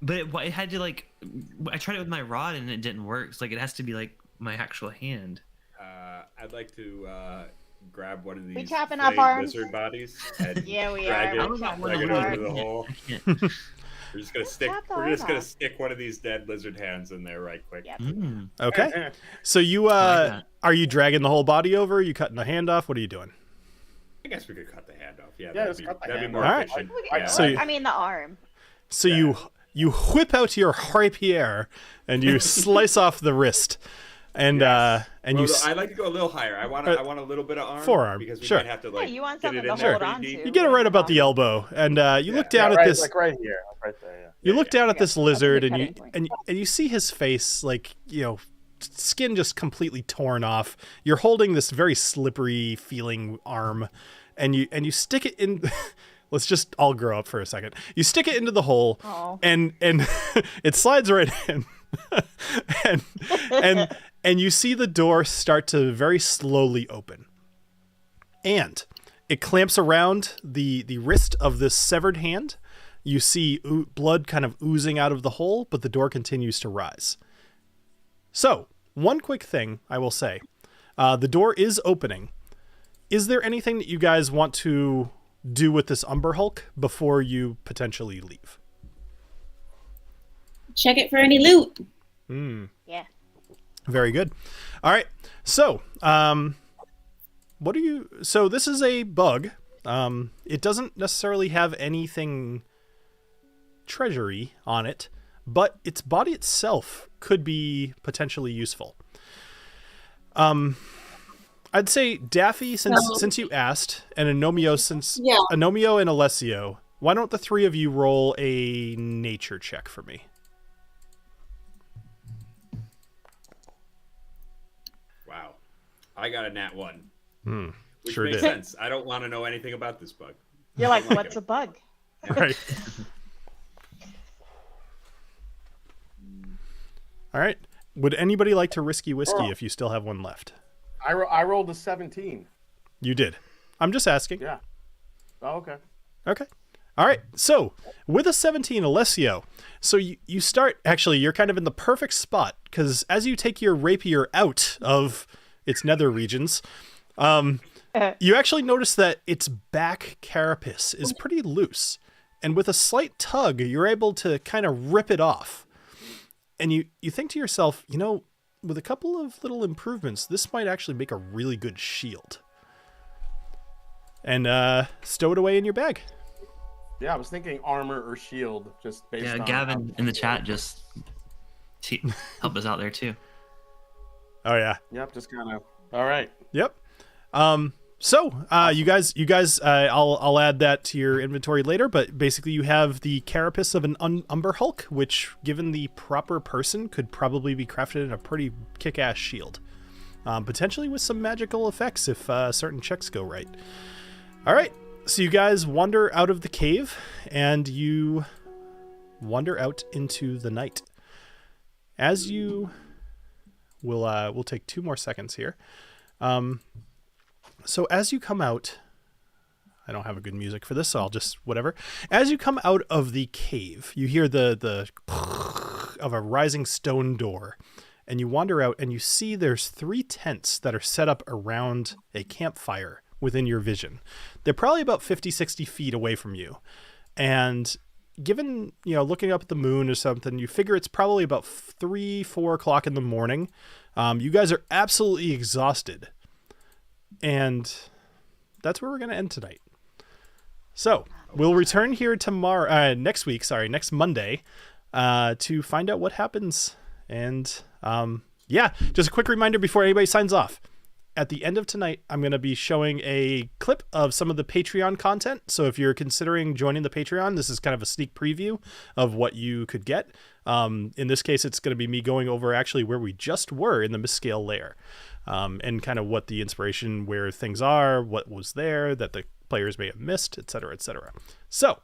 But it had to like. I tried it with my rod and it didn't work. It's like it has to be like my actual hand. I'd like to grab one of these chopping off flayed arms? lizard bodies and Yeah, we drag are. it, We're not chopping one drag of it off them. over the arms. hole. I can't. We're just gonna stick. Chop the We're just arm gonna off. stick one of these dead lizard hands in there right quick. Yep. Mm. Okay. So you that. are you dragging the whole body over? Are you cutting the hand off? What are you doing? I guess we could cut the hand off. Yeah, Yeah, that'd let's be, cut the that'd be hand more off. efficient. Alright. Yeah. So you- I mean, the arm. So Yeah. you whip out your rapier and you slice off the wrist, and Yes. and Well, you I'd like to go a little higher. I want a little bit of arm. forearm, because we sure. might have to like you want get something it in to there hold pretty on deep. to. you get it right about the elbow, and you look down at right, this. like right here, right there. Yeah. You look down at this lizard, good and you cutting point. and you see his face, like skin just completely torn off. You're holding this very slippery feeling arm, and you stick it in. Let's just all grow up for a second. You stick it into the hole, Aw. and it slides right in, and you see the door start to very slowly open, and it clamps around the wrist of this severed hand. You see blood kind of oozing out of the hole, but the door continues to rise. So, one quick thing I will say. The door is opening. Is there anything that you guys want to do with this Umber Hulk before you potentially leave? Check it for any loot. Yeah. Very good. All right. So, what are you... So, this is a bug. It doesn't necessarily have anything treasury on it, but its body itself could be potentially useful. I'd say Daffy, since you asked, and Agnomeio, Yeah. Agnomeio and Alessio, why don't the 3 of you roll a nature check for me? Wow, I got a nat 1. Which Sure makes did. sense. I don't want to know anything about this bug. You're like, what's a bug? Right. All right. Would anybody like to risky whiskey if you still have one left? I rolled a 17. You did. I'm just asking. Yeah. Oh, okay. Okay. All right. So with a 17, Alessio, so you start, actually, you're kind of in the perfect spot because as you take your rapier out of its nether regions, you actually notice that its back carapace is pretty loose. And with a slight tug, you're able to kind of rip it off. And you think to yourself, with a couple of little improvements, this might actually make a really good shield. And stow it away in your bag. Yeah, I was thinking armor or shield, just based on... Yeah, Gavin in the chat just helped us out there too. Oh, yeah. Yep, just kind of... All right. Yep. So you guys, I'll add that to your inventory later, but basically you have the carapace of an Umber Hulk, which, given the proper person, could probably be crafted in a pretty kick-ass shield. Potentially with some magical effects if certain checks go right. All right, so you guys wander out of the cave, and you wander out into the night. As you... We'll take 2 more seconds here. So as you come out, I don't have a good music for this, so I'll just whatever. As you come out of the cave, you hear the of a rising stone door, and you wander out and you see there's 3 tents that are set up around a campfire within your vision. They're probably about 50, 60 feet away from you. And given, looking up at the moon or something, you figure it's probably about 3, 4 o'clock in the morning. You guys are absolutely exhausted. And that's where we're going to end tonight. So we'll return here next Monday, to find out what happens. And just a quick reminder before anybody signs off. At the end of tonight, I'm going to be showing a clip of some of the Patreon content. So if you're considering joining the Patreon, this is kind of a sneak preview of what you could get. In this case, it's going to be me going over actually where we just were in the Mist-Scale lair. And kind of what the inspiration, where things are, what was there that the players may have missed, etc., etc. So,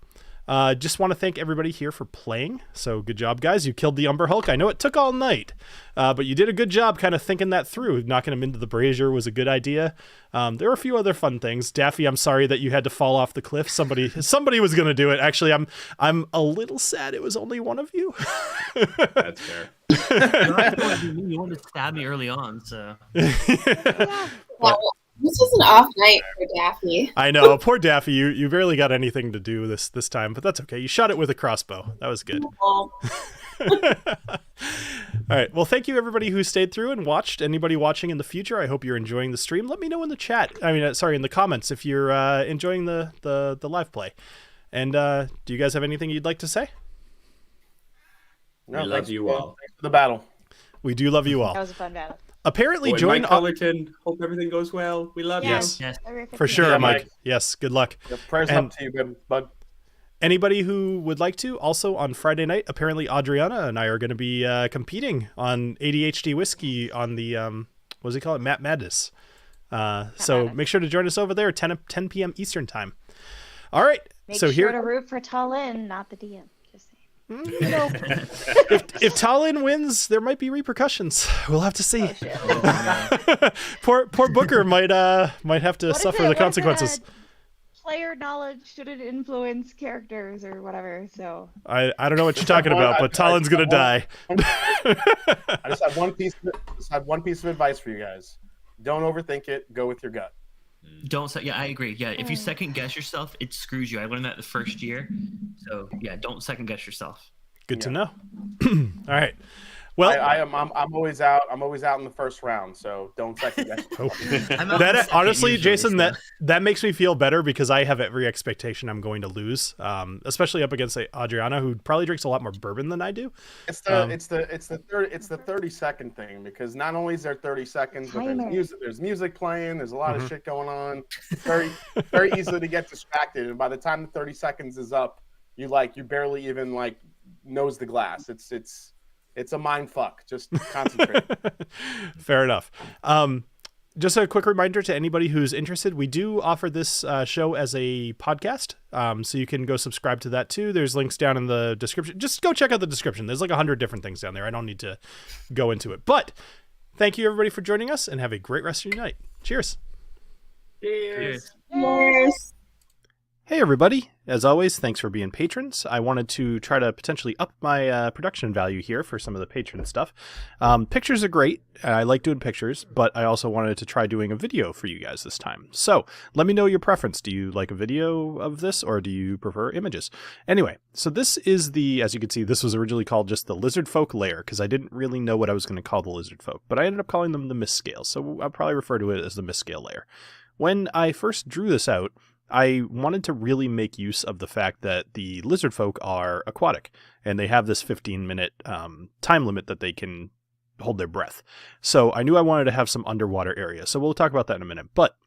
just want to thank everybody here for playing. So good job, guys. You killed the Umber Hulk. I know it took all night, but you did a good job kind of thinking that through. Knocking him into the brazier was a good idea. There were a few other fun things. Daffy, I'm sorry that you had to fall off the cliff. Somebody was going to do it. Actually, I'm a little sad it was only one of you. That's fair. You wanted to stab me early on, so. Well, this was an off night for Daffy. I know, poor Daffy. You barely got anything to do this time, but that's okay. You shot it with a crossbow. That was good. All right. Well, thank you everybody who stayed through and watched. Anybody watching in the future, I hope you're enjoying the stream. Let me know in the chat. In the comments if you're enjoying the live play. And do you guys have anything you'd like to say? No, we love you all. Thanks for the battle. We do love you all. That was a fun battle. Apparently, Boy, join Mike Cullerton. Hope everything goes well. We love Yes. you. Yes. For sure, Yeah, Mike. Mike. Yes, good luck. Yeah, prayers And- up to you, bud. Anybody who would like to, also on Friday night, apparently Adriana and I are going to be competing on ADHD whiskey on the, what does he call it? Matt Madness. So Madness. make sure to join us over there, 10 p.m. Eastern time. All right. Make so sure here, to root for TaLin, not the DM. Just saying. if TaLin wins, there might be repercussions. We'll have to see. Oh, shit. poor Booker might have to What if suffer it the was consequences. Player knowledge shouldn't influence characters or whatever. So I don't know what you're talking about, but TaLin's gonna die. I just have one piece of advice for you guys. Don't overthink it. Go with your gut. I agree. Yeah, if you second guess yourself, it screws you. I learned that the first year. So yeah, don't second guess yourself. Good to know. All right. Well, I'm always out. I'm always out in the first round, so don't second guess. I'm out that in second honestly, usually, Jason, so- that makes me feel better because I have every expectation I'm going to lose, especially up against Adriana, who probably drinks a lot more bourbon than I do. It's the 30-second thing, because not only is there 30 seconds, but there's music playing. There's a lot of shit going on. It's very very easy to get distracted, and by the time the 30 seconds is up, you barely even nose the glass. It's a mind fuck. Just concentrate. Fair enough. just a quick reminder to anybody who's interested, we do offer this show as a podcast, so you can go subscribe to that too. There's links down in the description. Just go check out the description. There's like 100 different things down there. I don't need to go into it. But thank you, everybody, for joining us, and have a great rest of your night. Cheers. Cheers. Cheers. Hey, everybody. As always, thanks for being patrons. I wanted to try to potentially up my production value here for some of the patron stuff. Pictures are great. I like doing pictures, but I also wanted to try doing a video for you guys this time. So let me know your preference. Do you like a video of this, or do you prefer images? Anyway, so this is as you can see, this was originally called just the Lizard Folk Lair, because I didn't really know what I was going to call the Lizard Folk, but I ended up calling them the Mist Scale, so I'll probably refer to it as the Mist Scale Lair. When I first drew this out, I wanted to really make use of the fact that the lizard folk are aquatic, and they have this 15-minute time limit that they can hold their breath. So I knew I wanted to have some underwater area. So we'll talk about that in a minute. But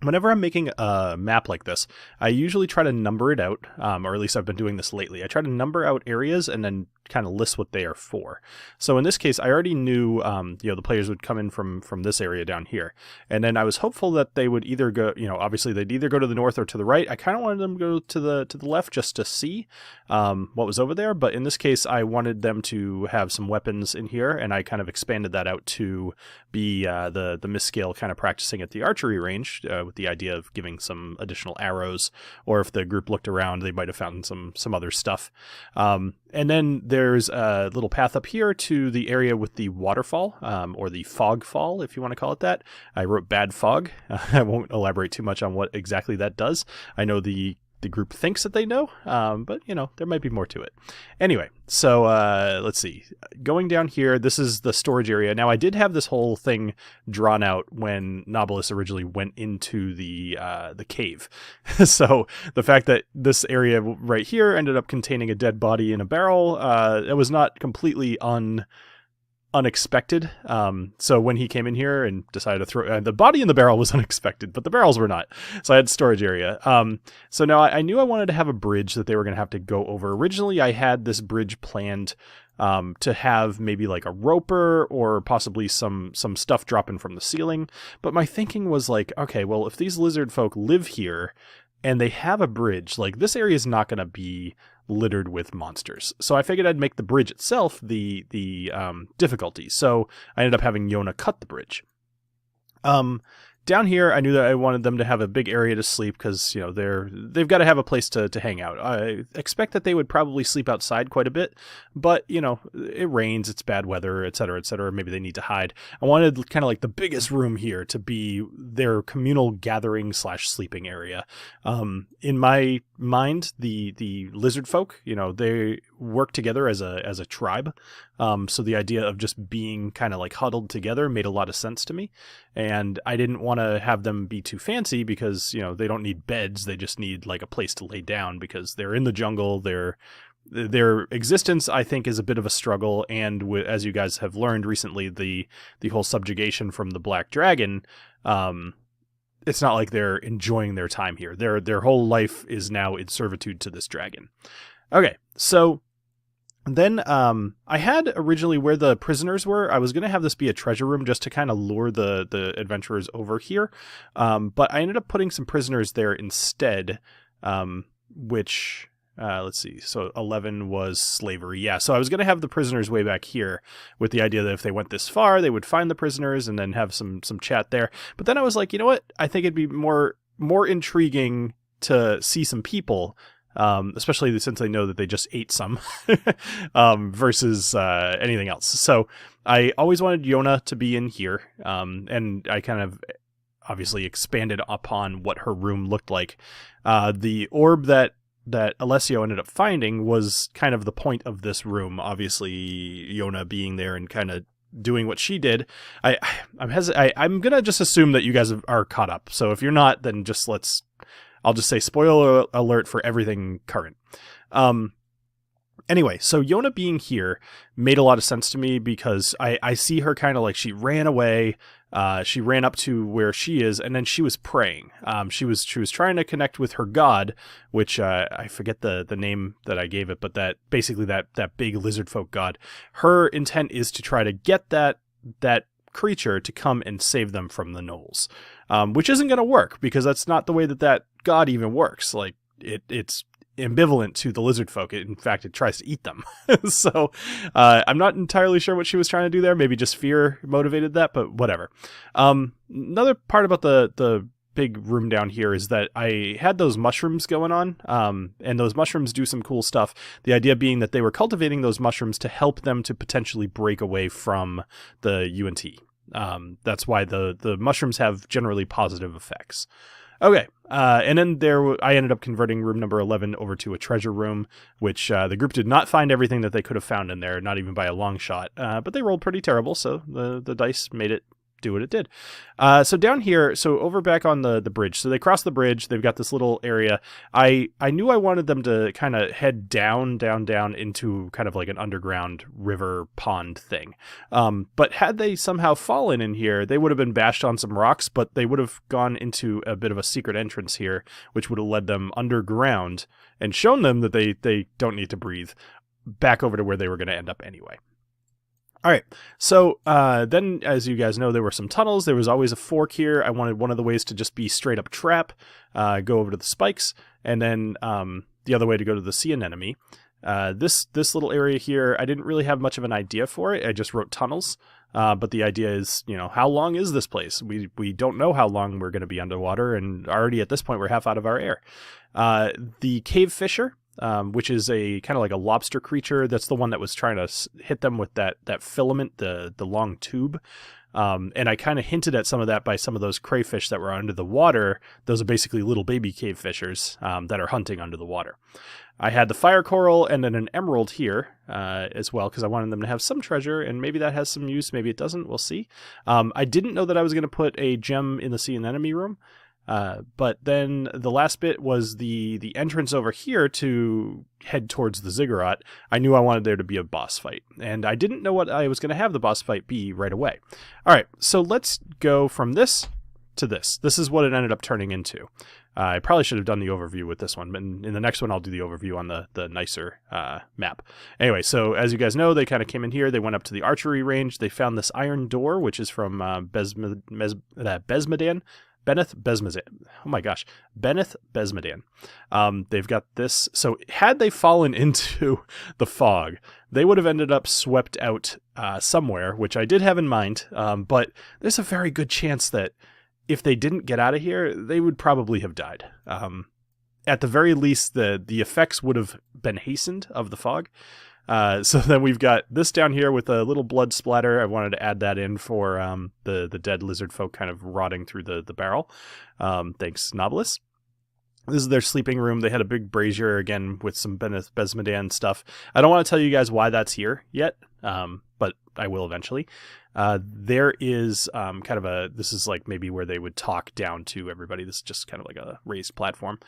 whenever I'm making a map like this, I usually try to number it out, or at least I've been doing this lately. I try to number out areas and then kind of list what they are for. So in this case, I already knew, the players would come in from this area down here. And then I was hopeful that they would either go, obviously they'd either go to the north or to the right. I kind of wanted them to go to the left just to see what was over there. But in this case, I wanted them to have some weapons in here, and I kind of expanded that out to be the Mist Scale kind of practicing at the archery range with the idea of giving some additional arrows, or if the group looked around, they might have found some other stuff. And then there's a little path up here to the area with the waterfall, or the fog fall, if you want to call it that. I wrote bad fog. I won't elaborate too much on what exactly that does. I know the group thinks that they know, but there might be more to it. Anyway, so let's see. Going down here, this is the storage area. Now, I did have this whole thing drawn out when Knobolas originally went into the cave. So the fact that this area right here ended up containing a dead body in a barrel, it was not completely unexpected. So when he came in here and decided to throw the body in the barrel was unexpected, but the barrels were not. So I had storage area. So now I knew I wanted to have a bridge that they were going to have to go over. Originally, I had this bridge planned to have maybe like a roper or possibly some stuff dropping from the ceiling. But my thinking was like, okay, well, if these lizard folk live here and they have a bridge, like this area is not going to be littered with monsters. So I figured I'd make the bridge itself the difficulty. So I ended up having Yona cut the bridge. Down here, I knew that I wanted them to have a big area to sleep because, they've got to have a place to hang out. I expect that they would probably sleep outside quite a bit, but, it rains, it's bad weather, et cetera, et cetera. Maybe they need to hide. I wanted kind of like the biggest room here to be their communal gathering / sleeping area. In my mind, the lizard folk, they work together as a tribe. So the idea of just being kind of like huddled together made a lot of sense to me. And I didn't want to have them be too fancy because, they don't need beds. They just need like a place to lay down because they're in the jungle. Their existence, I think, is a bit of a struggle. And as you guys have learned recently, the whole subjugation from the Black Dragon, it's not like they're enjoying their time here. Their whole life is now in servitude to this dragon. Okay, so then I had originally where the prisoners were, I was going to have this be a treasure room just to kind of lure the adventurers over here. But I ended up putting some prisoners there instead, which, let's see, so 11 was slavery. Yeah, so I was going to have the prisoners way back here with the idea that if they went this far, they would find the prisoners and then have some chat there. But then I was like, you know what? I think it'd be more intriguing to see some people, especially since I know that they just ate some versus anything else. So I always wanted Yona to be in here, and I kind of obviously expanded upon what her room looked like. The orb that Alessio ended up finding was kind of the point of this room. Obviously, Yona being there and kind of doing what she did. I'm gonna just assume that you guys are caught up. So if you're not, then I'll just say spoiler alert for everything current. Anyway, so Yona being here made a lot of sense to me because I see her kind of like she ran away. She ran up to where she is, and then she was praying. She was trying to connect with her god, which I forget the name that I gave it, but that basically that big lizard folk god. Her intent is to try to get that creature to come and save them from the gnolls, which isn't going to work because that's not the way that god even works. Like it's ambivalent to the lizard folk. In fact, it tries to eat them. So I'm not entirely sure what she was trying to do there. Maybe just fear motivated that, but whatever. Another part about the big room down here is that I had those mushrooms going on, and those mushrooms do some cool stuff. The idea being that they were cultivating those mushrooms to help them to potentially break away from the UNT. That's why the mushrooms have generally positive effects. Okay, and then I ended up converting room number 11 over to a treasure room, which the group did not find everything that they could have found in there, not even by a long shot, but they rolled pretty terrible, so the dice made it do what it did. So down here, so over back on the bridge, so they cross the bridge, they've got this little area. I knew I wanted them to kind of head down into kind of like an underground river pond thing. But had they somehow fallen in here, they would have been bashed on some rocks, but they would have gone into a bit of a secret entrance here, which would have led them underground and shown them that they don't need to breathe back over to where they were going to end up anyway. All right, so then, as you guys know, there were some tunnels. There was always a fork here. I wanted one of the ways to just be straight up trap, go over to the spikes, and then the other way to go to the sea anemone. This little area here, I didn't really have much of an idea for it. I just wrote tunnels, but the idea is, how long is this place? We don't know how long we're going to be underwater, and already at this point, we're half out of our air. The cave fisher, which is a kind of like a lobster creature. That's the one that was trying to hit them with that filament, the long tube. And I kind of hinted at some of that by some of those crayfish that were under the water. Those are basically little baby cave fishers that are hunting under the water. I had the fire coral and then an emerald here as well, because I wanted them to have some treasure, and maybe that has some use, maybe it doesn't. We'll see. I didn't know that I was going to put a gem in the sea anemone room. But then the last bit was the entrance over here to head towards the ziggurat. I knew I wanted there to be a boss fight, and I didn't know what I was going to have the boss fight be right away. All right, so let's go from this to this. This is what it ended up turning into. I probably should have done the overview with this one, but in the next one I'll do the overview on the nicer map. Anyway, so as you guys know, they kind of came in here. They went up to the archery range. They found this iron door, which is from Besmedan. Beneth Besmedan. They've got this. So had they fallen into the fog, they would have ended up swept out somewhere, which I did have in mind. But there's a very good chance that if they didn't get out of here, they would probably have died. At the very least, the effects would have been hastened of the fog. So then we've got this down here with a little blood splatter. I wanted to add that in for the dead lizard folk kind of rotting through the barrel. Thanks, Knobolas. This is their sleeping room. They had a big brazier, again, with some Besmedan stuff. I don't want to tell you guys why that's here yet, but I will eventually. There is this is like maybe where they would talk down to everybody. This is just kind of like a raised platform.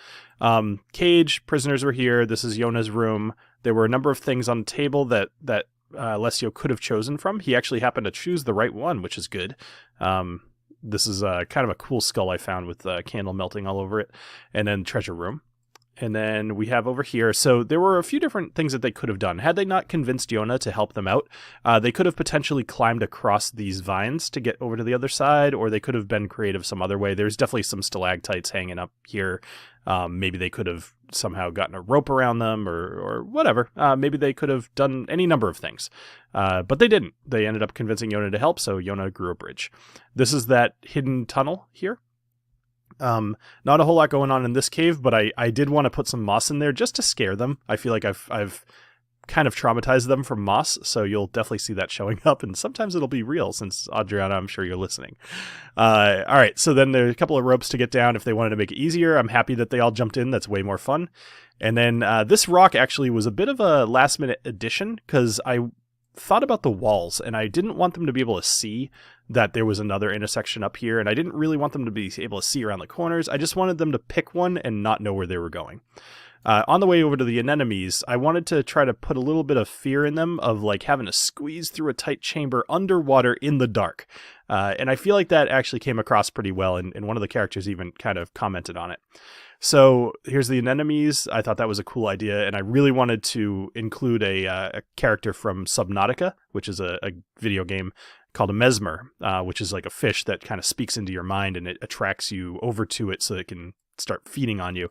Cage, prisoners were here. This is Yona's room. There were a number of things on the table that Alessio could have chosen from. He actually happened to choose the right one, which is good. This is kind of a cool skull I found with candle melting all over it. And then treasure room. And then we have over here, so there were a few different things that they could have done. Had they not convinced Yona to help them out, they could have potentially climbed across these vines to get over to the other side, or they could have been creative some other way. There's definitely some stalactites hanging up here. Maybe they could have somehow gotten a rope around them or whatever. Maybe they could have done any number of things. But they didn't. They ended up convincing Yona to help, so Yona grew a bridge. This is that hidden tunnel here. Not a whole lot going on in this cave, but I did want to put some moss in there just to scare them. I feel like I've kind of traumatized them from moss, so you'll definitely see that showing up, and sometimes it'll be real, since Adriana, I'm sure you're listening. All right, so then there's a couple of ropes to get down if they wanted to make it easier. I'm happy that they all jumped in. That's way more fun. And then this rock actually was a bit of a last-minute addition, because I thought about the walls, and I didn't want them to be able to see that there was another intersection up here, and I didn't really want them to be able to see around the corners. I just wanted them to pick one and not know where they were going. On the way over to the anemones, I wanted to try to put a little bit of fear in them of like having to squeeze through a tight chamber underwater in the dark. And I feel like that actually came across pretty well, and one of the characters even kind of commented on it. So here's the anemones. I thought that was a cool idea, and I really wanted to include a character from Subnautica, which is a video game called a mesmer, which is like a fish that kind of speaks into your mind and it attracts you over to it so it can start feeding on you.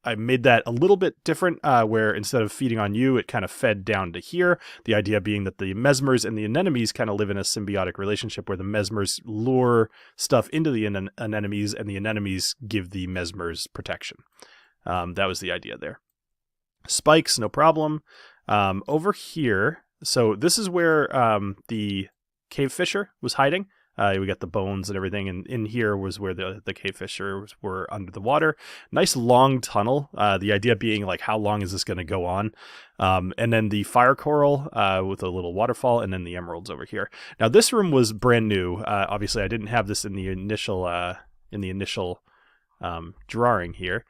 I made that a little bit different, where instead of feeding on you, it kind of fed down to here. The idea being that the mesmers and the anemones kind of live in a symbiotic relationship where the mesmers lure stuff into the anemones and the anemones give the mesmers protection. That was the idea there. Spikes, no problem. Over here, so this is where the cave fisher was hiding. We got the bones and everything, and in here was where the cave fishers were under the water. Nice long tunnel. The idea being like, how long is this going to go on? And then the fire coral with a little waterfall, and then the emeralds over here. Now this room was brand new. Obviously, I didn't have this in the initial drawing here.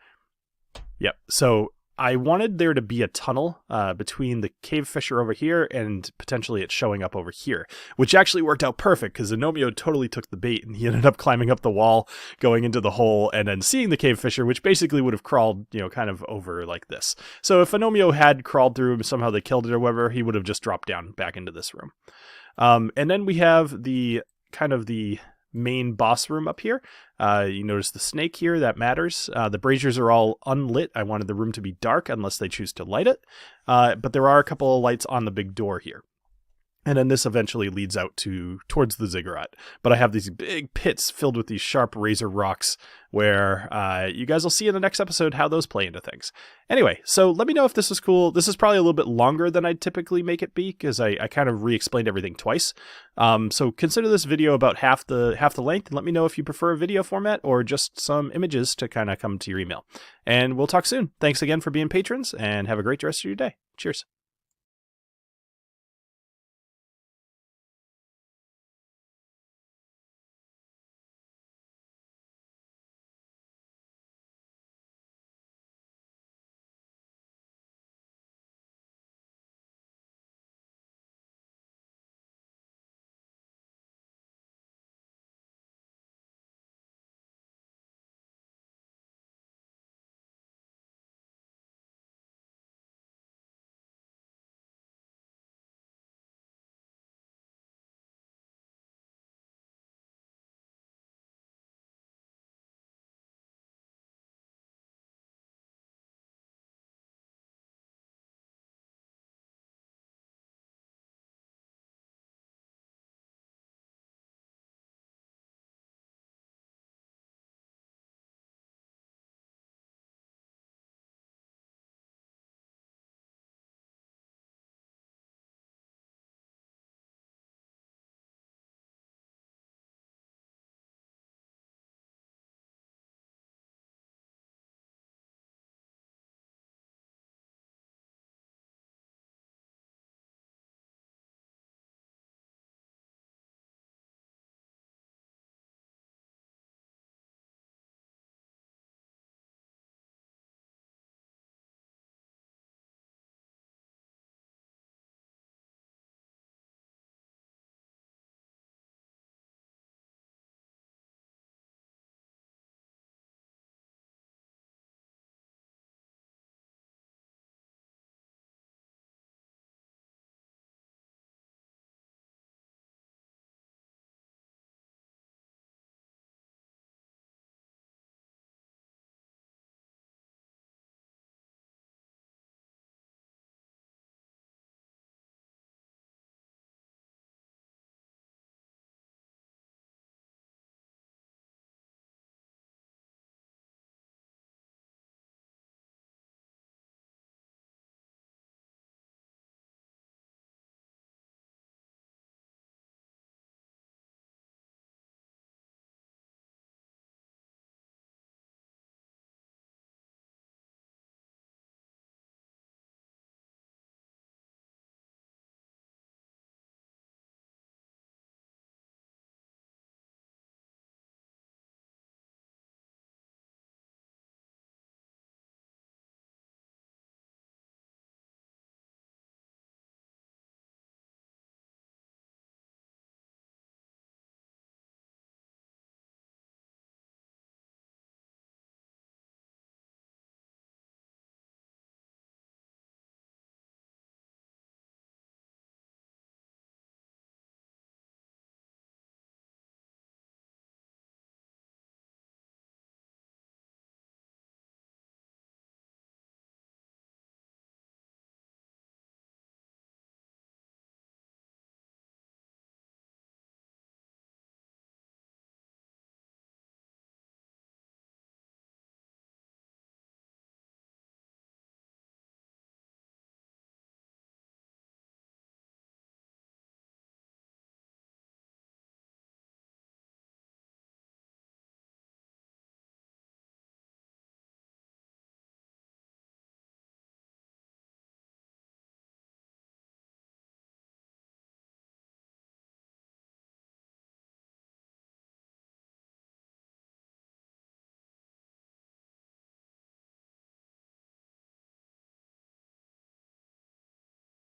Yep. So I wanted there to be a tunnel between the cave fisher over here and potentially it showing up over here, which actually worked out perfect because Agnomeio totally took the bait and he ended up climbing up the wall, going into the hole, and then seeing the cave fisher, which basically would have crawled, kind of over like this. So if Agnomeio had crawled through and somehow they killed it or whatever, he would have just dropped down back into this room. And then we have the main boss room up here. You notice the snake here, that matters. The braziers are all unlit. I wanted the room to be dark unless they choose to light it. But there are a couple of lights on the big door here. And then this eventually leads out towards the ziggurat. But I have these big pits filled with these sharp razor rocks where you guys will see in the next episode how those play into things. Anyway, so let me know if this is cool. This is probably a little bit longer than I'd typically make it be because I kind of re-explained everything twice. So consider this video about half the length and let me know if you prefer a video format or just some images to kind of come to your email. And we'll talk soon. Thanks again for being patrons and have a great rest of your day. Cheers.